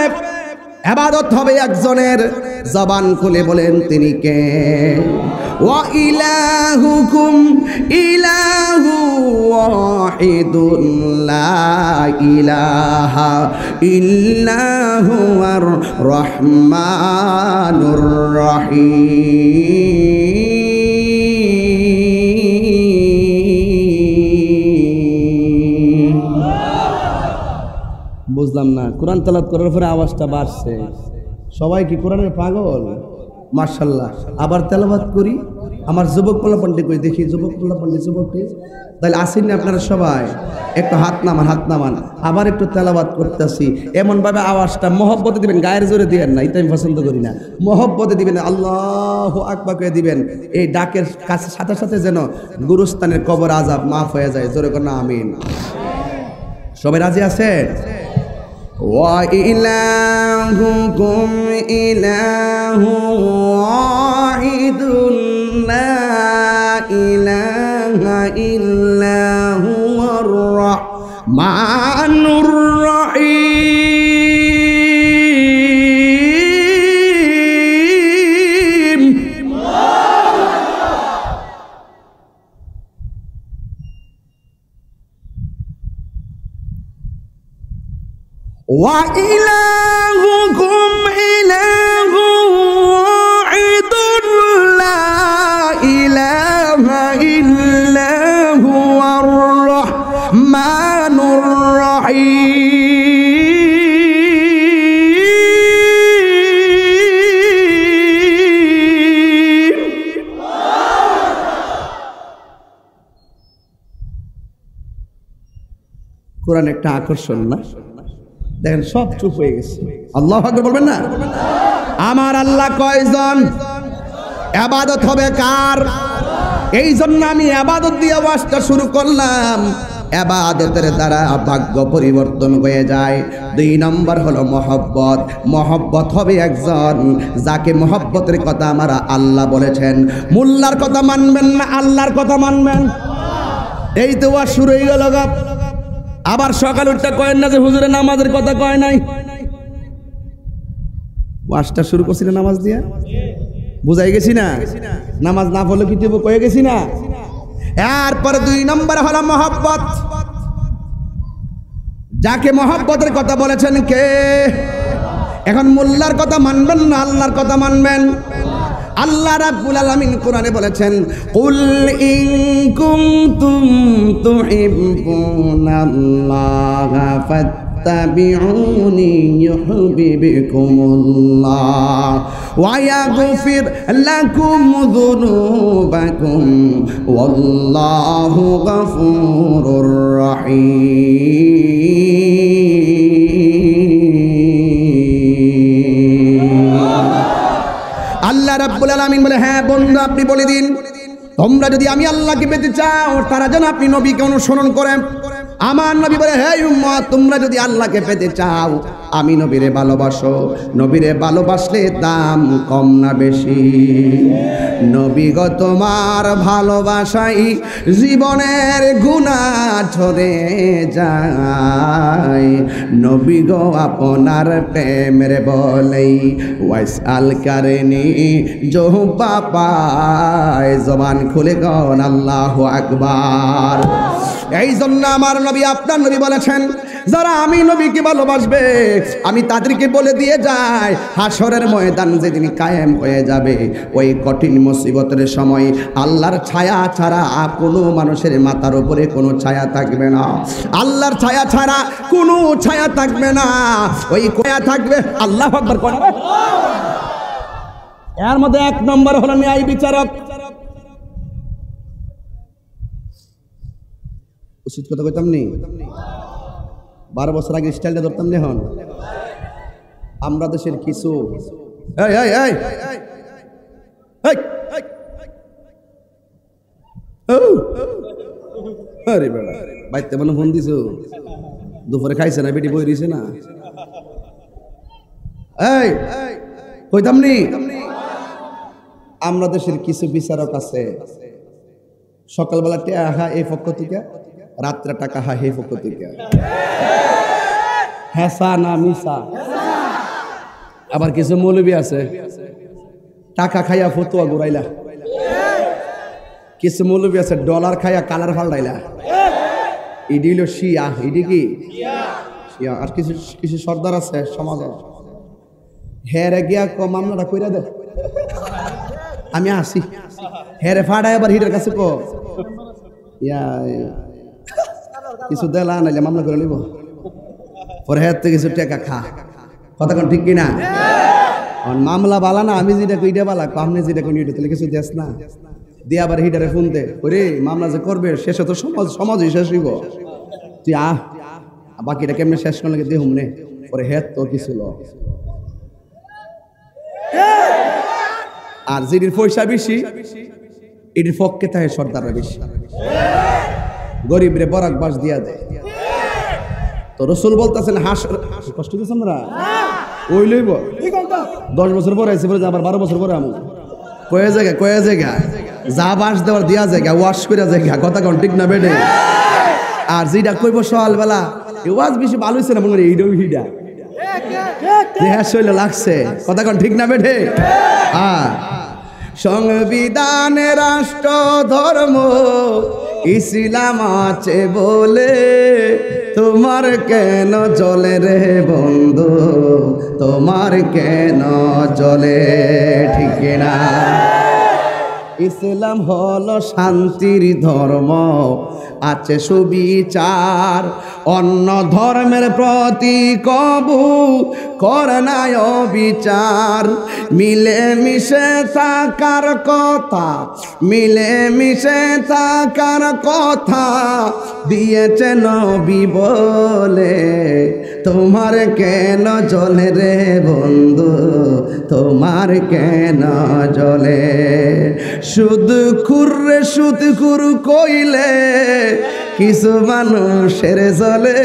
[SPEAKER 1] ইবাদত হবে একজনের। জবান খুলে বলেন তিনি কে? ওয়া ইলাহুকুম ইলাহু ওয়াহিদুন লা ইলাহা ইল্লাহু আর রহমানুর রহিম। বুঝলাম না, কোরআন তেলাওয়াত করার পরে আওয়াজটা বাড়ছে। সবাই কি কোরআনের পাগল? মাশাআল্লাহ। আবার তেলাওয়াত করি, আমার যুবক পোলাপান্ডি কই দেখি, যুবক পোলাপান্ডি যুবকটি তাহলে আসেন না আপনারা সবাই? একটু হাত নামান। আবার একটু তেলাওয়াত করতেছি। এমনভাবে আওয়াজটা মহব্বতে দিবেন, গায়ের জোরে দিবেন না, এটা আমি পছন্দ করি না। মহব্বতে দিবেন, আল্লাহু আকবার করে দিবেন। এই ডাকের কাছে সাথে সাথে যেন গুরুস্থানের কবর আযাব মাফ হয়ে যায়। জোরে করে না আমিন। সবাই রাজি আছেন? ওয়া ইলাহুকুম ইলাহু ওয়াহিদুন লা ইলাহা ইল্লাহু আর রহমানুর রহিম। ওয়া ইলাহুকুম ইলাহু ওয়াহিদুন লা ইলাহা ইল্লাহু আর রহমানুর রহিম। কোরআন একটা আকর্ষণ না? দেখেন সব চুপ হয়ে গেছে। আল্লাহু আকবার বলবেন না? আমার আল্লাহ কয়জন? ইবাদত হবে কার? এই জন্য আমি ইবাদত দিয়ে ওয়াজটা শুরু করলাম। ইবাদতের দ্বারা ভাগ্য পরিবর্তন হয়ে যায়। 2 নম্বর হলো মহব্বত। মহব্বত হবে একজন যাকে মহব্বতের কথা আমার আল্লাহ বলেছেন। মোল্লার কথা মানবেন না, আল্লাহর কথা মানবেন। এই তো ওয়াজ শুরু হয়ে গেল। আবার সকাল উঠতে কয়েন না যে হুজুরের নামাজের কথা কয় নাই। ওয়াজটা শুরু করছিল নামাজ দিয়া, বুঝাই গেছি না? নামাজ না পড়লে কি দেব কয়ে গেছি না? এরপরে 2 নম্বর হলো মহব্বত। যাকে মহব্বতের কথা বলেছেন কে? এখন মোল্লার কথা মানবেন না, আল্লাহর কথা মানবেন? আল্লাহ রাব্বুল আলামিন কোরআনে বলেছেন, কুল ইন কুনতুম তুহিব্বুনাল্লাহা ফাত্তাবিউনি ইউহিব্বুকুমুল্লাহ ওয়া ইয়াগফির লাকুম যুনুবাকুম ওয়াল্লাহু গফুরুর রহিম। আল্লাহ রাব্বুল আলামিন বলে, হ্যাঁ বন্ধু আপনি বলে দিন, তোমরা যদি আমি আল্লাহকে পেতে চাও তারা যেন আপনি নবীকে অনুসরণ করেন। আমার নবী বলে, হে উম্মত তোমরা যদি আল্লাহকে পেতে চাও আমি নবীরে ভালোবাসো। নবীরে ভালোবাসলে দাম কম না বেশি? নবী গো তোমার ভালোবাসাই জীবনের গুনাহ ঝরে যায়। নবী গো আপনার প্রেমের বলেই ওয়াইসাল কারেনি জোহবা পায়। জবান খুলে গন আল্লাহু আকবার। এই জন্য আমার নবী আপনার নবী বলেছেন, যারা আমি নবীকে ভালোবাসবে আমি তাদেরকে বলে দিয়ে যাই, হাসরের ময়দান যেদিন কায়েম হয়ে যাবে ওই কঠিন মুসিবতের সময় আল্লাহর ছায়া ছাড়া কোনো মানুষের মাথার উপরে কোনো ছায়া থাকবে না, আল্লাহর ছায়া ছাড়া কোনো ছায়া থাকবে না, ওই ছায়া থাকবে আল্লাহু আকবার কোন। এর মধ্যে এক নম্বর হলো ন্যায় বিচারক। উচিত কথা কইতাম নি, 12 বছর আগে স্টাইলটা ধরতাম নি। হন আমরা দেশের কিছু আরে বেড়া বাইতে মানে ফোন দিছ, দুপুরে খাইছে না, বেটি বই দিছে না, এই কইতাম নি আমরা দেশের কিছু বিচারক আছে সকালবেলা টাকা এই পক্ষ থেকে, রাত্রে টাকা হা এই পক্ষ থেকে, হেসা না মিসা। আবার কিছু মৌলবী আছে টাকা খাইয়া ফতুয়া ঘুরাইলা, কিছু মৌলবী আছে ডলার খাইয়া কালার ফাল্টাইলা। ইডি হলো শিয়া, ইডি কি শিয়া। আর কিছু কিছু সর্দার আছে সমাজে, হেরে গিয়া মামলাটা কইরা দে, আমি আসি, হেরে ফাড়াই আবার হিটের কাছে কো ইয়া কিছু দেলা নাইলে মামলা করে নিব, পরে হের থেকে কিছু টাকা খা। কথা কোন ঠিক কিনা? মামলা বালা না, আমি যেটা কইটা বালা, আপনি যেটা কই এটা তাহলে কিছু দেস না দিয়ে আবার হিটারে ফোন দে, ওরে মামলা যে করবে শেষে তো সমাজই শেষ হইব, তুই বাকিটা কেমনে শেষ করলে দেহুম নে, পরে হের তো কিছু ল। আর যেটির পয়সা বেশি এটির পক্ষে থাকে সর্দাররা বেশি, গরিব রে বরাক বাস দিয়া দেয়। তো রসুল বলতেছেন কষ্ট দিয়েছে আমরা ওই লইব 10 বছর পরে আছে বলে আবার 12 বছর পরে আমি কয়ে জায়গা যা বাস দেওয়ার দিয়া জায়গা ওয়াশ করে জায়গা। কথা কোন ঠিক না বেডে? আর যেটা কইব সকালবেলা ওয়াজ বেশি ভালো হয়েছে না মনে হয় এইটাও হিডা দেহা শৈল লাগছে। কথা কোন ঠিক না বেডে? সংবিধানে রাষ্ট্র ধর্ম ইসলাম আছে বলে তোমার কেন জ্বলে রে বন্ধু, তোমার কেন জ্বলে? ঠিক না? ইসলাম হলো শান্তির ধর্ম, আছে সুবিচার, অন্য ধর্মের প্রতি কবু করে না অবিচার। মিলে মিশে থাকার কথা, মিলে মিশে থাকার কথা দিয়েছে নবী বলে, তোমার কেন জ্বলে রে বন্ধু, তোমার কেন জ্বলে? সুদ খুররে সুদ খুর কইলে কিছু মানুষের জ্বলে,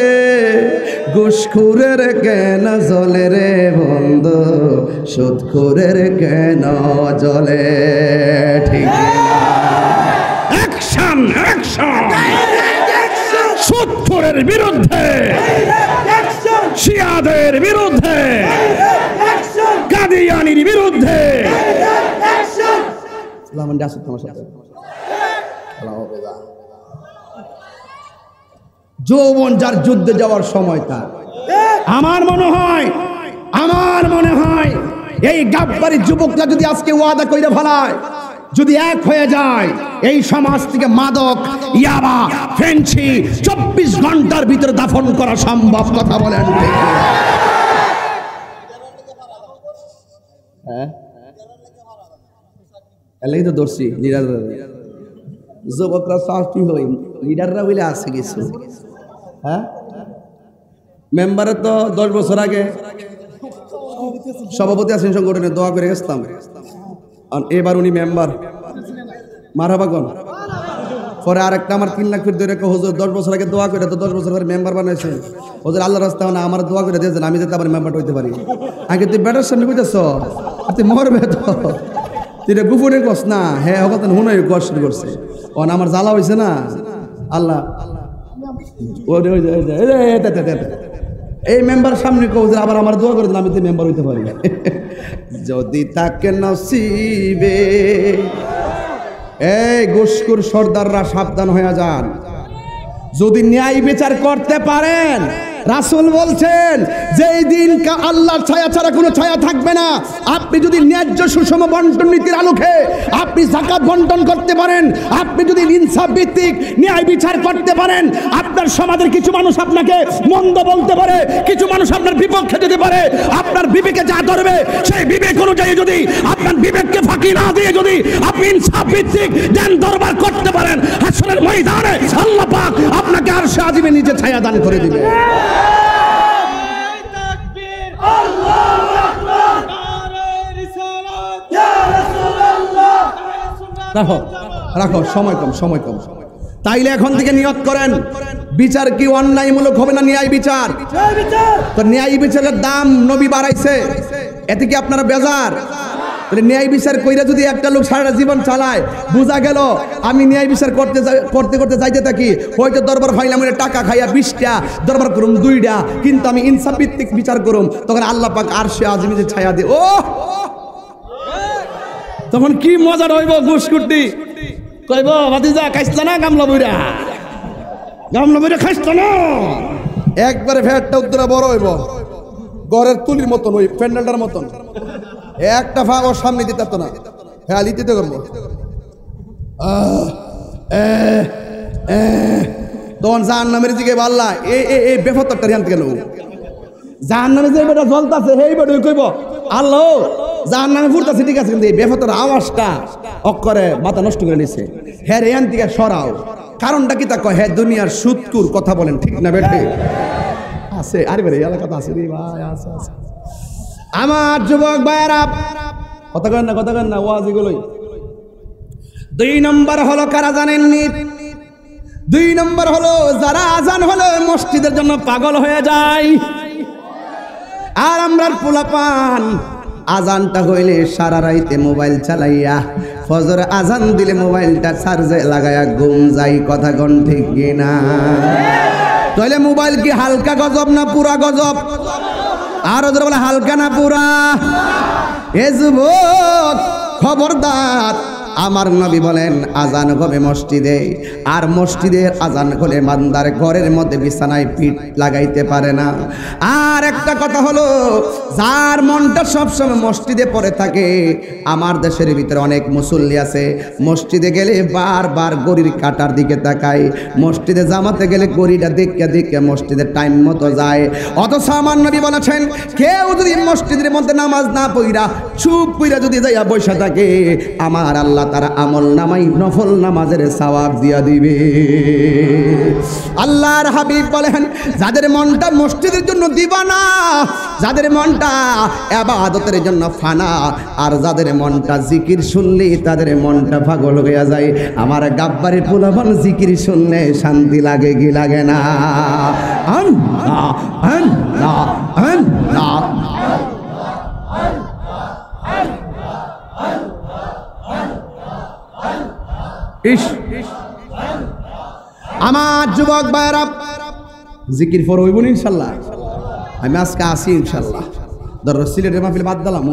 [SPEAKER 1] ঘুষখুরের কেন জ্বলে রে বন্ধু, সুদখুরের কেন জ্বলে? ঠিক না?
[SPEAKER 3] অ্যাকশন অ্যাকশন সুদখোরের বিরুদ্ধে, শিয়াদের বিরুদ্ধে, কাদিয়ানির বিরুদ্ধে।
[SPEAKER 1] যৌবন যার যুদ্ধে যাওয়ার সময় তার,
[SPEAKER 3] আমার মনে হয়
[SPEAKER 1] এই গাব্বারি যুবকরা যদি আজকে ওয়াদা কইরা ফেলায়,
[SPEAKER 3] যদি এক হয়ে যায় এই সমাজ থেকে মাদক, ইয়াবা, ফেন্সি 24 ঘন্টার ভিতরে দাফন করা সম্ভব। কথা বলেন?
[SPEAKER 1] হ্যাঁ এলাই তো দর্শি যুবকরা সাহসী হই, লিডাররা বলে আছে কিছু। হ্যাঁ মেম্বারের তো 10 বছর আগে সভাপতি আছেন সংগঠনে, দোয়া করে গেছিলাম। আর এবার উনি মেম্বার, মারহাবাগন। পরে আরেকটা আমার 3 লাখ ফিট ধরে হুজুর 10 বছর আগে দোয়া করে তো 10 বছর পরে মেম্বার বানাইছে। হুজুর আল্লাহর রাস্তা না আমার দোয়া করে দিয়েছেন, আমি যাতে আবার মেম্বার হইতে পারি। আগে তুই ব্যাটার সামনে কইতেছ তুই মরবে তো, তুই গোপনে কস না। হ্যাঁ হকত হুনই কষ্ট করছে, অন আমার জ্বালা হয়েছে না। আল্লাহ এই মেম্বার সামনে কৌজ আবার আমার দোয়া করে দিন, আমি তো মেম্বার হইতে পারি। যদি তাকে নসিবে, এই ঘুষখোর সর্দাররা সাবধান হয়ে যান। যদি ন্যায় বিচার করতে পারেন রাসূল বলছেন যেই দিন আল্লাহর ছায়া ছাড়া কোনো ছায়া থাকবে না, আপনি যদি ন্যায্য সুষম বন্টন নীতির আলোকে আপনি যাকাত বন্টন করতে পারেন, আপনি যদি ইনসাফ ভিত্তিক ন্যায় বিচার করতে পারেন, আপনার সমাজের কিছু মানুষ আপনাকে মন্দ বলতে পারে, কিছু মানুষ আপনার বিপক্ষে যেতে পারে, আপনার বিবেকে যা ধরবে সেই বিবেক অনুযায়ী যদি আপনার বিবেককে ফাঁকি না দিয়ে যদি আপনি ইনসাফ ভিত্তিক জ্ঞান দরবার করতে পারেন, হাসরের ময়দানে আল্লাহ পাক আপনাকে আরশে আজিমে নিচে ছায়া দান করে দিবে। রাখো রাখো, সময় কম, সময় কম। তাইলে এখন থেকে নিয়ত করেন, বিচার কি অন্যায়মূলক হবে না ন্যায় বিচার? তো ন্যায় বিচারের দাম নবী বাড়াইছে, এতে কি আপনারা বেজার? ন্যায় বিচার কইরা যদি একটা লোক সারা জীবন চালায়, বোঝা গেল আমি ন্যায় বিচার করতে করতে যাইতে থাকি, হয়তো দরবার ফাইলাম টাকা খাইয়া 20টা দরবার করুম 2টা, কিন্তু আমি ইনসাফ ভিত্তিক বিচার করুম, তখন আল্লাহ পাক আরশে আজিমে যে ছায়া দে, ও তখন কি মজার হইব। ঘুষকুটি কইব ভাতিজা খাইছলা না গামলা বইরা, গামলা বইরা খাইছলা না, একবারে ফ্যাটটা উত্তরা বড় হইব, ঘরের তুলির মতন, ওই প্যান্ডেলটার মতন, একটা ফাঁক ওর সামনে দিতে না, হ্যাঁ লিতে করবো। তখন জাহান্নামের দিকে আল্লাহ এই বেফতরটা জানতে গেল, জাহান্নামে যে বেটা জ্বলতাছে সেই বেটা কইব আল্লাহ জাহান্নামে ফুরতাছে ঠিক আছে, কিন্তু এই বেফতর আওয়াজটা অক্ষরে মাথা নষ্ট করে নিছে, হ্যাঁ এখান থেকে সরাও। কারণটা কি তা কয়, হ্যাঁ দুনিয়ার সুদকুর কথা বলেন, ঠিক না বেটে? আছে আরে বেরে এলাকাতে আছে রে ভাই, আছে আছে। আমার যুবক ভাইয়েরা কথা কেন না, কথা কেন না, ওয়াজ এগুলোই। 2 নম্বর হলো কারা জানেননি? 2 নম্বর হলো যারা আজান হলো মসজিদের জন্য পাগল হয়ে যায়। আর আমরার পোলাপান আজানটা হইলে সারা রাইতে মোবাইল চালাইয়া, ফজর আজান দিলে মোবাইলটা চার্জে লাগাইয়া ঘুম যাই, কথা কোন ঠিক কিনা? তাহলে মোবাইল কি হালকা গজব না পুরা গজব? আর ওদের বলে হালকা না পুরা? এ যুবক খবরদার, আমার নবী বলেন আজান হবে মসজিদে, আর মসজিদে আজান হলে বান্দার ঘরের মধ্যে বিছানায় পিঠ লাগাইতে পারে না। আর একটা কথা হলো, যার মনটা সবসময় মসজিদে পড়ে থাকে, আমার দেশের ভিতরে অনেক মুসল্লি আছে মসজিদে গেলে বারবার গড়ির কাটার দিকে তাকায়, মসজিদে জামাতে গেলে গড়িটা দেখে দেখে মসজিদের টাইম মতো যায়। অথচ আমার নবী বলেছেন কেউ যদি মসজিদের মধ্যে নামাজ না পড়া চুপ কইরা যদি যাইয়া বসে থাকে, আমার আল্লাহ তারা আমল নামাই নফল নামাজের সওয়াব দিয়া দিবে। আল্লাহর হাবিব বলেন যাদের মনটা মসজিদের জন্য দিবানা, যাদের মনটা ইবাদতের জন্য ফানা, আর যাদের মনটা জিকির শুনলে তাদের মনটা পাগল হয়ে যায়। আমার গাব্বারের পোলাপান জিকির শুনলে শান্তি লাগে কি লাগে না? আল্লাহ আল্লাহ আল্লাহ। আমার যুবক ভাইরা জিকির ফর হইব ইনশাল্লাহ। আমি আজকে আসি ইনশাল্লাহ, ধর সিলেটের মাহফিল বাদ দিলাম,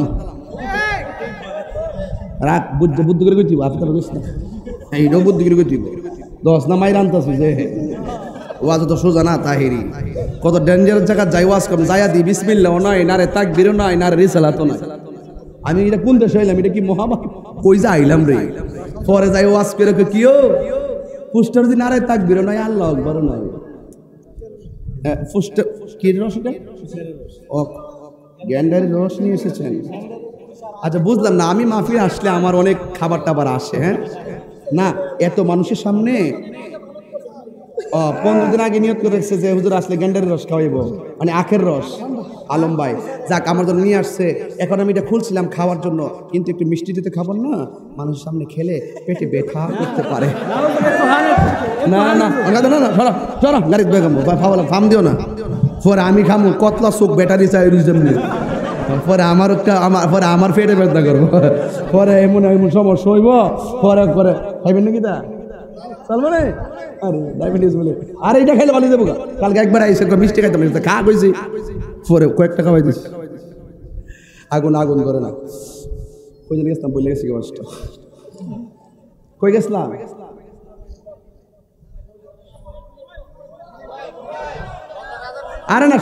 [SPEAKER 1] রাত বুদ্ধি করে গেছি, এইটাও বুদ্ধি করে গেছি, 10 না মাইর আনতেছি যে ওয়াজ তো সোজা না তাহিরি, কত ডেঞ্জারাস জায়গা যাই ওয়াজ কম যাইয়া দি বিসমিল্লাহ নয়, নারে তাকবীরও নয়, নারে রিসালাতও নয়। আমি এটা কোন দেশে হইলাম, এটা কি মহাবাক কই যা আইলাম রে? পরে যাই ওয়াজ করে কিও পুস্টার দিন আরে তাকবীরও নয়, আল্লাহু আকবারও নয়, পুস্টার কি রসটা ও গ্যান্ডারের রস নিয়ে এসেছেন। আচ্ছা বুঝলাম না, আমি মাহফিল আসলে আমার অনেক খাবার টাবার আসে, হ্যাঁ না এত মানুষের সামনে 15 দিন আগে নিয়ত করে রেখেছে যে হুজুর আসলে গ্যান্ডারের রস খাওয়াইব, মানে আখের রস। আলম ভাই যাক আমার জন্য নিয়ে আসছে, এখন আমি এটা খুলছিলাম খাওয়ার জন্য, কিন্তু একটু মিষ্টি দিতে খাবার না, মানুষের সামনে খেলে পেটে ব্যথা করতে পারে। না না না না সরা সরা গাড়িতে বেগম ভাবলাম ফার্ম দিও না, পরে আমি খামু কতলা চোখ ব্যাটারি চাই যেমনি, পরে পরে আমার পেটে ব্যথা করবো, পরে এমন এমন সমস্যা হইব, পরে করে খাইবেন নাকি তা চলবো না? আরে ডায়াবেটিস বলে আর এইটা খাইলে ভালো যাবো। কালকে একবার আইসে মিষ্টি খাইতাম, খা কইছি, পরে কয়েকটা খাওয়াই দিস, আগুন আগুন করে না। কই জন্য গেছিলাম বলে গেছি মাছটা, কই গেছিলাম? আরে না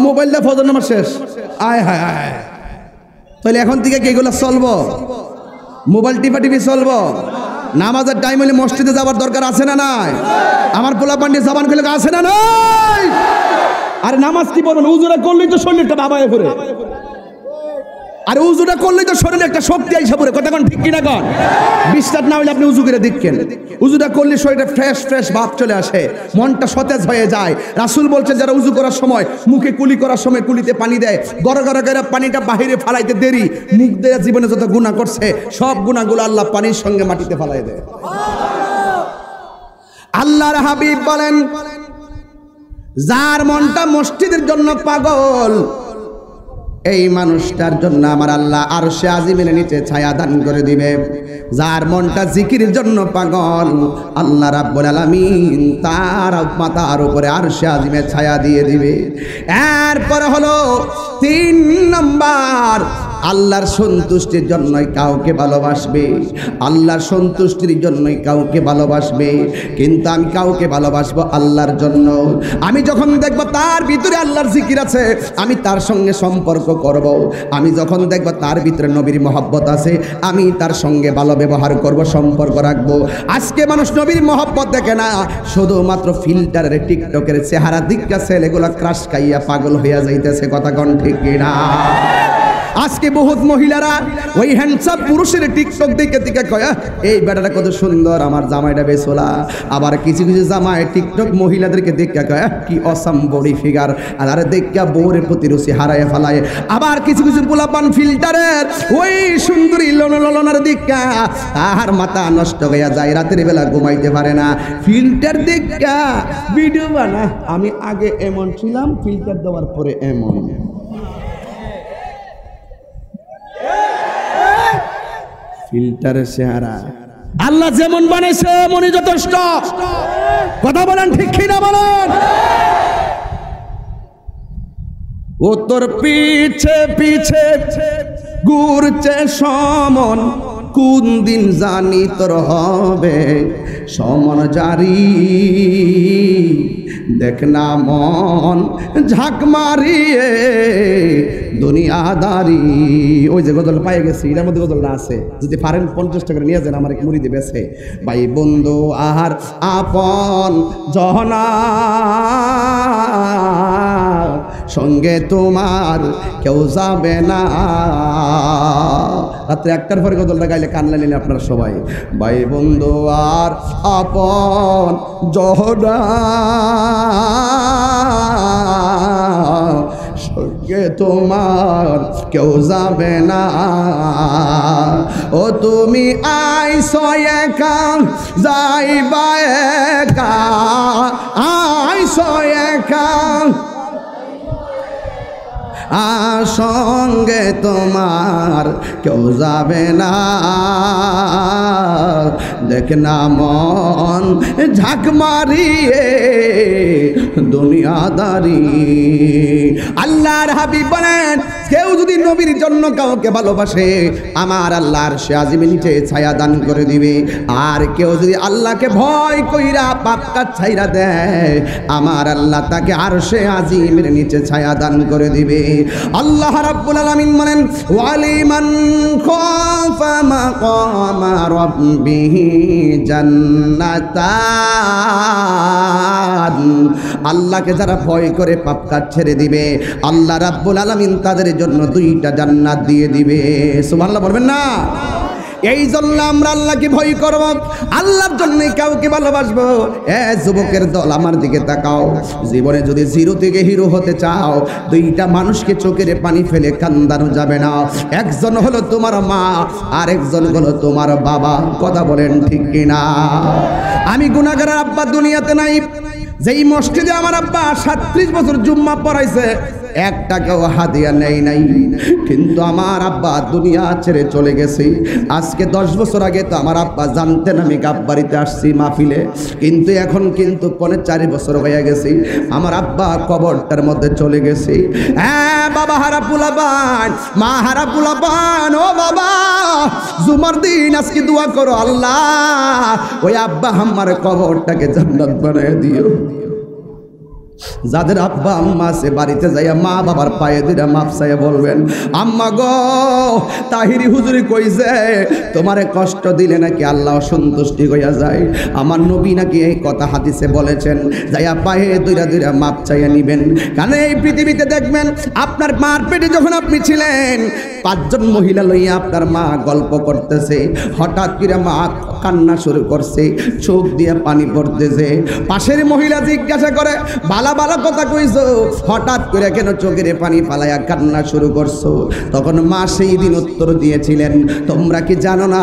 [SPEAKER 1] মোবাইলটা ফজর নামাজ শেষ। আয় হায় হায়, তাহলে এখন থেকে কি এগুলো চলবো? মোবাইল টিপি চলবো? নামাজের টাইম হলে মসজিদে যাবার দরকার আছে না নাই? আমার পোলা পান্ডি জবান খুলে আছে না নাই? আরে নামাজ কি বলবেন? উজুরা করলেই তো শরীরটা বাবায় ঘুরে, আর উজুটা করলেই তো শরীরে একটা শক্তি আইসা পড়ে। কথা কোন ঠিক কিনা কোন? বিশ্বাস না হলে আপনি উজু করে দেখেন, উজুটা করলে শরীরে ফ্রেশ ভাব চলে আসে, মনটা সতেজ হয়ে যায়। রাসূল বলছেন যারা উজু করার সময় মুখে কুলি করার সময় কুলিতে পানি দেয়, গড় করে পানিটা বাহিরে ফালাইতে দেরি, মুখ দিয়ে জীবনে যত গুনাহ করছে সব গুনাহগুলো আল্লাহ পানির সঙ্গে মাটিতে ফালাই দেয়। আল্লাহর হাবিব বলেন যার মনটা মসজিদের জন্য পাগল, এই মানুষটার জন্য আমার আল্লাহ আরশে আজিমের নিচে ছায়া দান করে দিবে। যার মনটা জিকিরের জন্য পাগল, আল্লাহ রাব্বুল আলামিন তার মাথার উপরে আরশে আজিমের ছায়া দিয়ে দিবে। এরপরে হলো 3 নাম্বার, আল্লাহর সন্তুষ্টির জন্যই কাউকে ভালোবাসবে, আল্লাহর সন্তুষ্টির জন্যই কাউকে ভালোবাসবে। কিন্তু আমি কাউকে ভালোবাসবো আল্লাহর জন্য। আমি যখন দেখব তার ভিতরে আল্লাহর জিকির আছে, আমি তার সঙ্গে সম্পর্ক করব। আমি যখন দেখব তার ভিতরে নবীর মহব্বত আছে, আমি তার সঙ্গে ভালো ব্যবহার করব, সম্পর্ক রাখবো। আজকে মানুষ নবীর মহব্বত দেখে না, শুধুমাত্র ফিল্টারের টিকটকের চেহারা দিকটা ছেলেগুলো ক্রাশ খাইয়া পাগল হইয়া যাইতেছে। কথা কোন ঠিক কিনা? আজকে বহুত মহিলারা ওই হ্যান্ডসাম পুরুষের টিকটক দেখে কয় এই বেটাটা কত সুন্দর, আমার জামাইটা বেসোলা। আবার কিছু জামাই টিকটক মহিলাদেরকে দেখে কয় কি অসাম বডি ফিগার, আর দেখে বউরের প্রতি রুচি হারায় ফেলায়। আবার কিছু পোলাপান ফিল্টারের ওই সুন্দরী ললনার দিকা তাহার মাথা নষ্ট হইয়া যায়, রাতের বেলা ঘুমাইতে পারে না, ফিল্টার দেখা ভিডিও বানা। আমি আগে এমন ছিলাম, ফিল্টার দেওয়ার পরে এমন। ফিল্টারের চেহারা আল্লাহ যেমন বানাইছে এমনই যথেষ্ট। কথা বলেন ঠিক কিনা বলেন? ও তোর পিছে পিছে ঘুরছে সমন, কোন দিন জানি তোর হবে সমন জারি। দেখ না মন ঝাঁক মারিয়ে দুনিয়াদারি। ওই যে গজল পাই গেছি, এর মধ্যে গজলটা আছে, যদি পারেন 50 টাকা নিয়ে যান, আমার মুড়ি দিবে। ভাই বন্ধু আহার আপন জহনা, সঙ্গে তোমার কেউ যাবে না। রাত্রে 1টার পরে গজলটা গাইলে কান্না নিলে আপনারা সবাই। ভাই বন্ধু আর আপন জহনা, সঙ্গে তোমার কেউ যাবে না। ও তুমি আইছো একা যাইবা একা, আইছো একা সঙ্গে তোমার কেউ যাবে না। দেখ না মন ঝাঁক মারিয়ে দুনিয়াদারি। আল্লাহর হাবিব বলেন কেউ যদি নবীর জন্য কাউকে ভালোবাসে, আমার আল্লাহর আরশে আজিমের নিচে ছায়া দান করে দিবে। আর কেউ যদি আল্লাহকে ভয় কইরা পাপ কাজ ছাইরা দেয়, আমার আল্লাহ তাকে আরশে আজিমের নিচে ছায়া দান করে দিবে। আল্লাহ রাব্বুল আলামিন বলেন ওয়ালিমান খাফা মাকামা রাব্বিহি জান্নাতান। আল্লাহকে যারা ভয় করে পাপ কাজ ছেড়ে দিবে, আল্লাহ রাব্বুল আলামিন তাদের জন্য 2টা জান্নাত দিয়ে দিবে। সুবহানাল্লাহ বলবেন না? এই জন্য আমরা আল্লাহকে ভয় করব, আল্লাহর জন্য কাউকে ভালোবাসবো। যুবকের দল আমার দিকে তাকাও, জীবনে যদি জিরো থেকে হিরো হতে চাও, 2টা মানুষকে চোখের পানি ফেলে কান্দানো যাবে না। একজন হলো তোমার মা, আর একজন হলো তোমার বাবা। কথা বলেন ঠিক কিনা? আমি গুনাহগারের আব্বা দুনিয়াতে নাই। যেই মসজিদে আমার আব্বা 37 বছর জুম্মা পড়াইছে, 1 টাকাও হাদিয়া নেই নাই, কিন্তু আমার আব্বা দুনিয়া ছেড়ে চলে গেছে। আজকে 10 বছর আগে তো আমার আব্বা জানতেন আমি গাববাড়িতে আসছি মাহফিলে, কিন্তু এখন কিন্তু 4 বছর হয়ে গেছে আমার আব্বা কবরটার মধ্যে চলে গেছে। হ্যাঁ বাবা হারা পোলাপান, মা হারা পোলাপান, ও বাবা জুমার দিন আজকে দোয়া করো, আল্লাহ ওই আব্বা আম্মার কবরটাকে জান্নাত বানায় দিও। যাদের আব্বা আম্মা আছে বাড়িতে যাইয়া মা বাবার পায়ে দুইটা মাপ চাইয়া বলবেন, আম্মা গো তাহিরি হুজুরি কইছে তোমারে কষ্ট দিলে নাকি আল্লাহ সন্তুষ্টি হইয়া যায়। আমার নবী নাকি এই কথা হাদিসে বলেছেন, যাইয়া পায়ে দুইটা মাপ চাইয়া নিবেন। কারণ এই পৃথিবীতে দেখবেন আপনার মার পেটে যখন আপনি ছিলেন 5 জন মহিলা লইয়া আপনার মা গল্প করতেছে, হঠাৎ করে মা কান্না শুরু করছে, চোখ দিয়ে পানি পড়তেছে। পাশের মহিলা জিজ্ঞাসা করে, বালা বালা কথা কইছো, হঠাৎ করে কেন চোখের পানি ফালাইয়া কান্না শুরু করছো? তখন মা সেই দিন উত্তর দিয়েছিলেন, তোমরা কি জানো না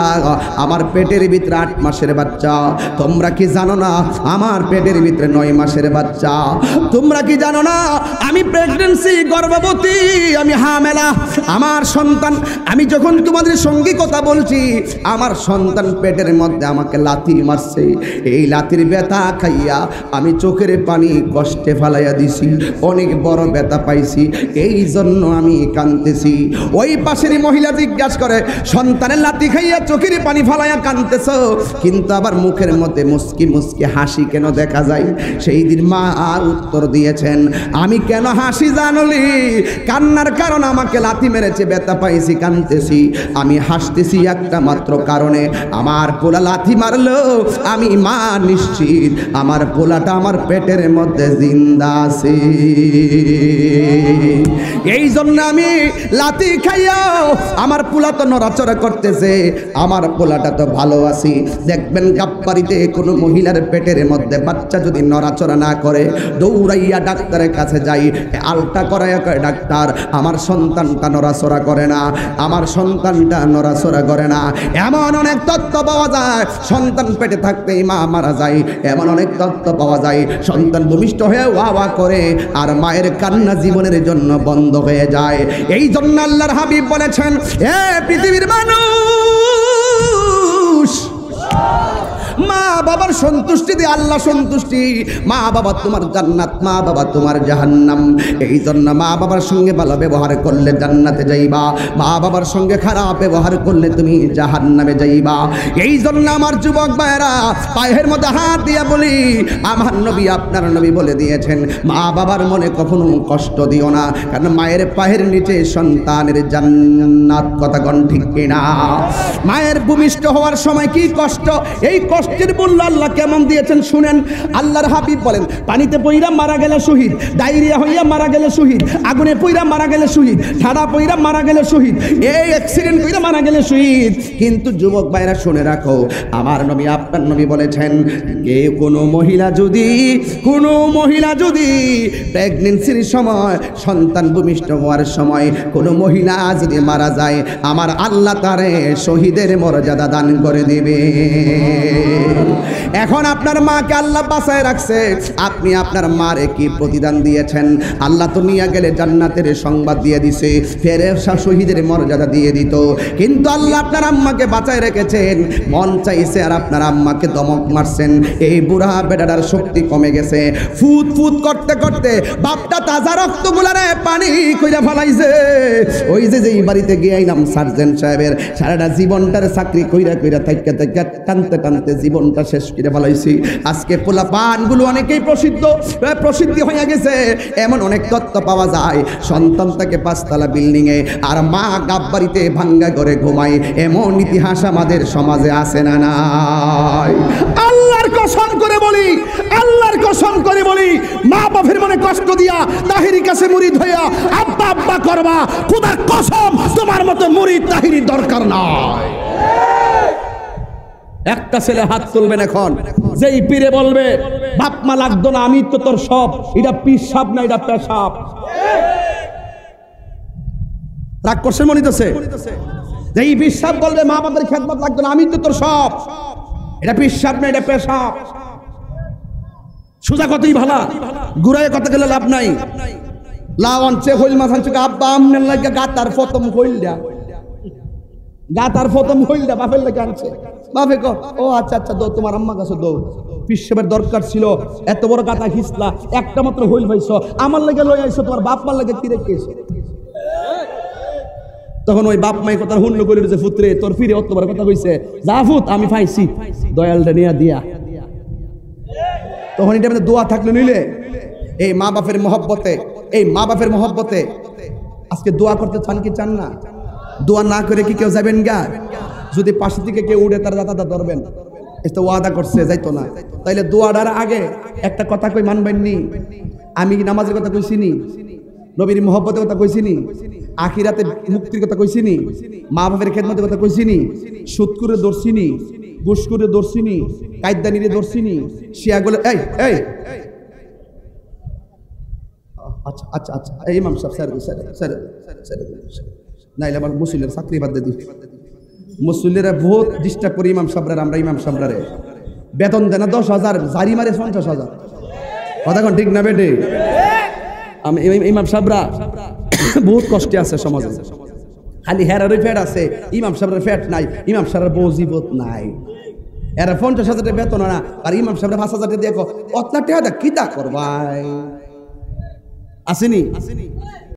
[SPEAKER 1] আমার পেটের ভিতরে 8 মাসের বাচ্চা? তোমরা কি জানো না আমার পেটের ভিতরে 9 মাসের বাচ্চা? তোমরা কি জানো না আমি প্রেগন্যান্সি, গর্ভবতী, আমি হামেলা, আমার সন্তান, আমি যখন তোমাদের সঙ্গে কথা বলছি আমার সন্তান পেটের মধ্যে আমাকে লাথি মারছে, এই লাথির ব্যথা খাইয়া আমি চোখের পানি কষ্টে ফালাইয়া দিছি, অনেক বড় ব্যথা পাইছি, এই জন্য আমি কাঁদতেছি। ওই পাশের মহিলা জিজ্ঞাসা করে, সন্তানের লাথি খাইয়া চোখের পানি ফালাইয়া কাঁদতেছো, কিন্তু আবার মুখের মধ্যে মুস্কি মুস্কি হাসি কেন দেখা যায়? সেই দিন মা আর উত্তর দিয়েছেন, আমি কেন হাসি জানলি? কান্নার কারণ আমাকে লাথি মেরেছে, ব্যথা পাইছি, কাঁদতেছি। আমি হাসতেছি একটা মাত্র কারণে, আমার পোলা লাথি মারলো, আমি মা নিশ্চিত আমার পোলাটা আমার পেটের মধ্যে জিন্দা আছে। এই জন্য আমি লাথি খাইয়াও আমার পোলা তো নড়াচড়া করতেছে, আমার পোলাটা তো ভালো আছি। দেখবেন গাপ্পারিতে কোনো মহিলার পেটের মধ্যে বাচ্চা যদি নড়াচড়া না করে, দৌড়াইয়া ডাক্তারের কাছে যাই, আলটা করাইয়া কয়, ডাক্তার আমার সন্তানটা নড়াচড়া করে না, আমার সন্তানটা নড়াচড়া করে না। এমন অনেক তথ্য পাওয়া যায়, সন্তান পেটে থাকতেই মা মারা যায়, এমন অনেক তথ্য পাওয়া যায়। সন্তান ভূমিষ্ঠ হয়ে ওয়া করে আর মায়ের কান্না জীবনের জন্য বন্ধ হয়ে যায়। এই জন্য আল্লাহর হাবিব বলেছেন, এ পৃথিবীর মানুষ, মা বাবার সন্তুষ্টি দিয়ে আল্লাহ সন্তুষ্টি। মা বাবা তোমার জান্নাত, মা বাবা তোমার জাহান্নাম। এই জন্য মা বাবার সঙ্গে ভালো ব্যবহার করলে জান্নাতে যাইবা, মা বাবার সঙ্গে খারাপ ব্যবহার করলে তুমি জাহান্নামে যাইবা। এই জন্য আমার যুবক ভাইরা পায়ের মধ্যে হাত দিয়া বলি, আমার নবী আপনার নবী বলে দিয়েছেন, মা বাবার মনে কখনো কষ্ট দিও না, কারণ মায়ের পায়ের নিচে সন্তানের জান্নাত। কথা কোন ঠিক কিনা? মায়ের ভূমিষ্ঠ হওয়ার সময় কি কষ্ট, এই কষ্টের মূল্য আল্লাহ কেমন দিয়েছেন শুনেন। আল্লাহর হাবিব বলেন, পানিতে পইরা মারা গেলে শহীদ, ডায়রিয়া হইয়া মারা গেলে শহীদ, আগুনে পইরা মারা গেলে শহীদ, ঠাডা পইরা মারা গেলে শহীদ, এই অ্যাক্সিডেন্ট কইরা মারা গেলে শহীদ। কিন্তু যুবক ভাইরা শুনে রাখো, আমার নবী আপনার নবী বলেছেন, কোনো মহিলা যদি প্রেগন্যান্সির সময়, সন্তান ভূমিষ্ঠ হওয়ার সময় কোনো মহিলা যদি মারা যায়, আমার আল্লাহ তারে শহীদের মর্যাদা দান করে দিবে। এখন আপনার মাকে আল্লাহ বাঁচায় রাখছে, আপনি আপনার মারে কি প্রতিদান দিয়েছেন? আল্লাহ তো নিয়ে গেলে জান্নাতের সংবাদ দিয়ে দিছে, ফেরেশতা শহীদের মর্যাদা দিয়ে দিত, কিন্তু আল্লাহ আপনার আম্মাকে বাঁচায় রেখেছেন। মন চাইছে আর আপনার আম্মাকে দমক মারছেন, এই বুড়া বেটাটার শক্তি কমে গেছে, ফুট ফুট করতে করতে বাপটা তাজা রক্তগুলারে পানি কইরা ফেলাইছে। ওই যে যেই বাড়িতে গিয়ে আইলাম সার্জেন্ট সাহেবের, সারাটা জীবনটার চাকরি কইরা কইরা থাইকা থাইকা টানতে টানতে জীবনটা শেষ করে ফেলাইছি। আজকে পোলা পানগুলো অনেকেই প্রসিদ্ধি হয়ে গেছে, এমন অনেক তথ্য পাওয়া যায়। সন্তান থাকে 5 তলা বিল্ডিংয়ে আর মা গাববাড়িতে ভাঙ্গা ঘরে ঘুমায়, এমন ইতিহাস আমাদের সমাজে আছে না নাই? আল্লাহর কসম করে বলি, আল্লাহর কসম করে বলি, মা বাপের মনে কষ্ট দিয়া তাহিরি কাছে মুরিদ হইয়া আব্বা আব্বা করবা, খোদার কসম তোমার মতো মুরিদ তাহিরি দরকার নাই। একটা ছেলে হাত তুলবেন এখন, যেই পীরে বলবে বাপ মা লাগতো না, আমি তো তোর সব, এটা পিসাব না, এটা পেশাব। রাগ করছেন মনে হইতেছে? যেই পিসাব বলবে মা বাবার খেদমত লাগতো না, আমি তো তোর সব, এটা পিসাব না, এটা পেশাব। সোজা কথাই ভালা, গুড়ায় কথা গেলে লাভ নাই। লাওয়ান চে হইল মাছ আনছে, আব্বা আমনের লাগে গাতার প্রথম হইল দেয়া, গাতার প্রথম হইল দেয়া বাপের লাগে আনছে। বাপে কো, ও আচ্ছা আচ্ছা দো, তোমার আম্মা কাছে দো, পিসাবের দরকার ছিল, এত বড় গাতা খিসলা, একটা মাত্র হইল ভাইছো, আমার লাগে লই আইছো, তোমার বাপ মার লাগে কি রেখেছো? তখন ওই বাপ মাই কথা হুন্ড করে যে পুত্রে তোর ফিরে অতবার কথা কইছে যা ফুত আমি পাইছি দয়ালটা নিয়া দিয়া। তখন এটা আমাদের দোয়া থাকলে নিলে এই মা বাপের মহব্বতে আজকে দোয়া করতে চান কি চান না? দোয়া না করে কি কেউ যাবেন গা? যদি পাশে থেকে কেউ উড়ে তার দাদা ধরবেন, এটা ওয়াদা করছে যাইতো না। তাইলে দোয়াটার আগে একটা কথা কই মানবেন নি? আমি কি নামাজের কথা কইছি নি? নবীর মহব্বতের কথা কইছি নি? আখিরাতে মুক্তির কথা কইছি নি? মা বাপের খেদমতের কথা কইছি নি? সুদ করে ধরছি নি? ঘুষ করে ধরছি নি? কায়দানিরে ধরছি নি? শিয়াগুলো এই এই আচ্ছা আচ্ছা আচ্ছা এই ইমাম সাহেব স্যার নাইলে আমার মুসলিমের চাকরি বাদ দিয়ে দিই। মুসলিরা বহুত ডিস্টার্ব করি ইমাম সাহেবরা। আমরা ইমাম সাহেবরা বেতন দেয় না 10,000, জারি মারে 50,000। কথা কোন ঠিক না বেটে? আমি ইমাম সাহেবরা বহুত কষ্টে আছে সমাজে। খালি হেরারই ফ্যাট আছে, ইমাম সাহেবের ফ্যাট নাই, ইমাম সাহেবের বজিবত নাই। এরা 50,000 টাকা বেতন না, আর ইমাম সাহেবের 5,000 টাকা দেখো অতনা টাকা কিতা করবাই আসেনি।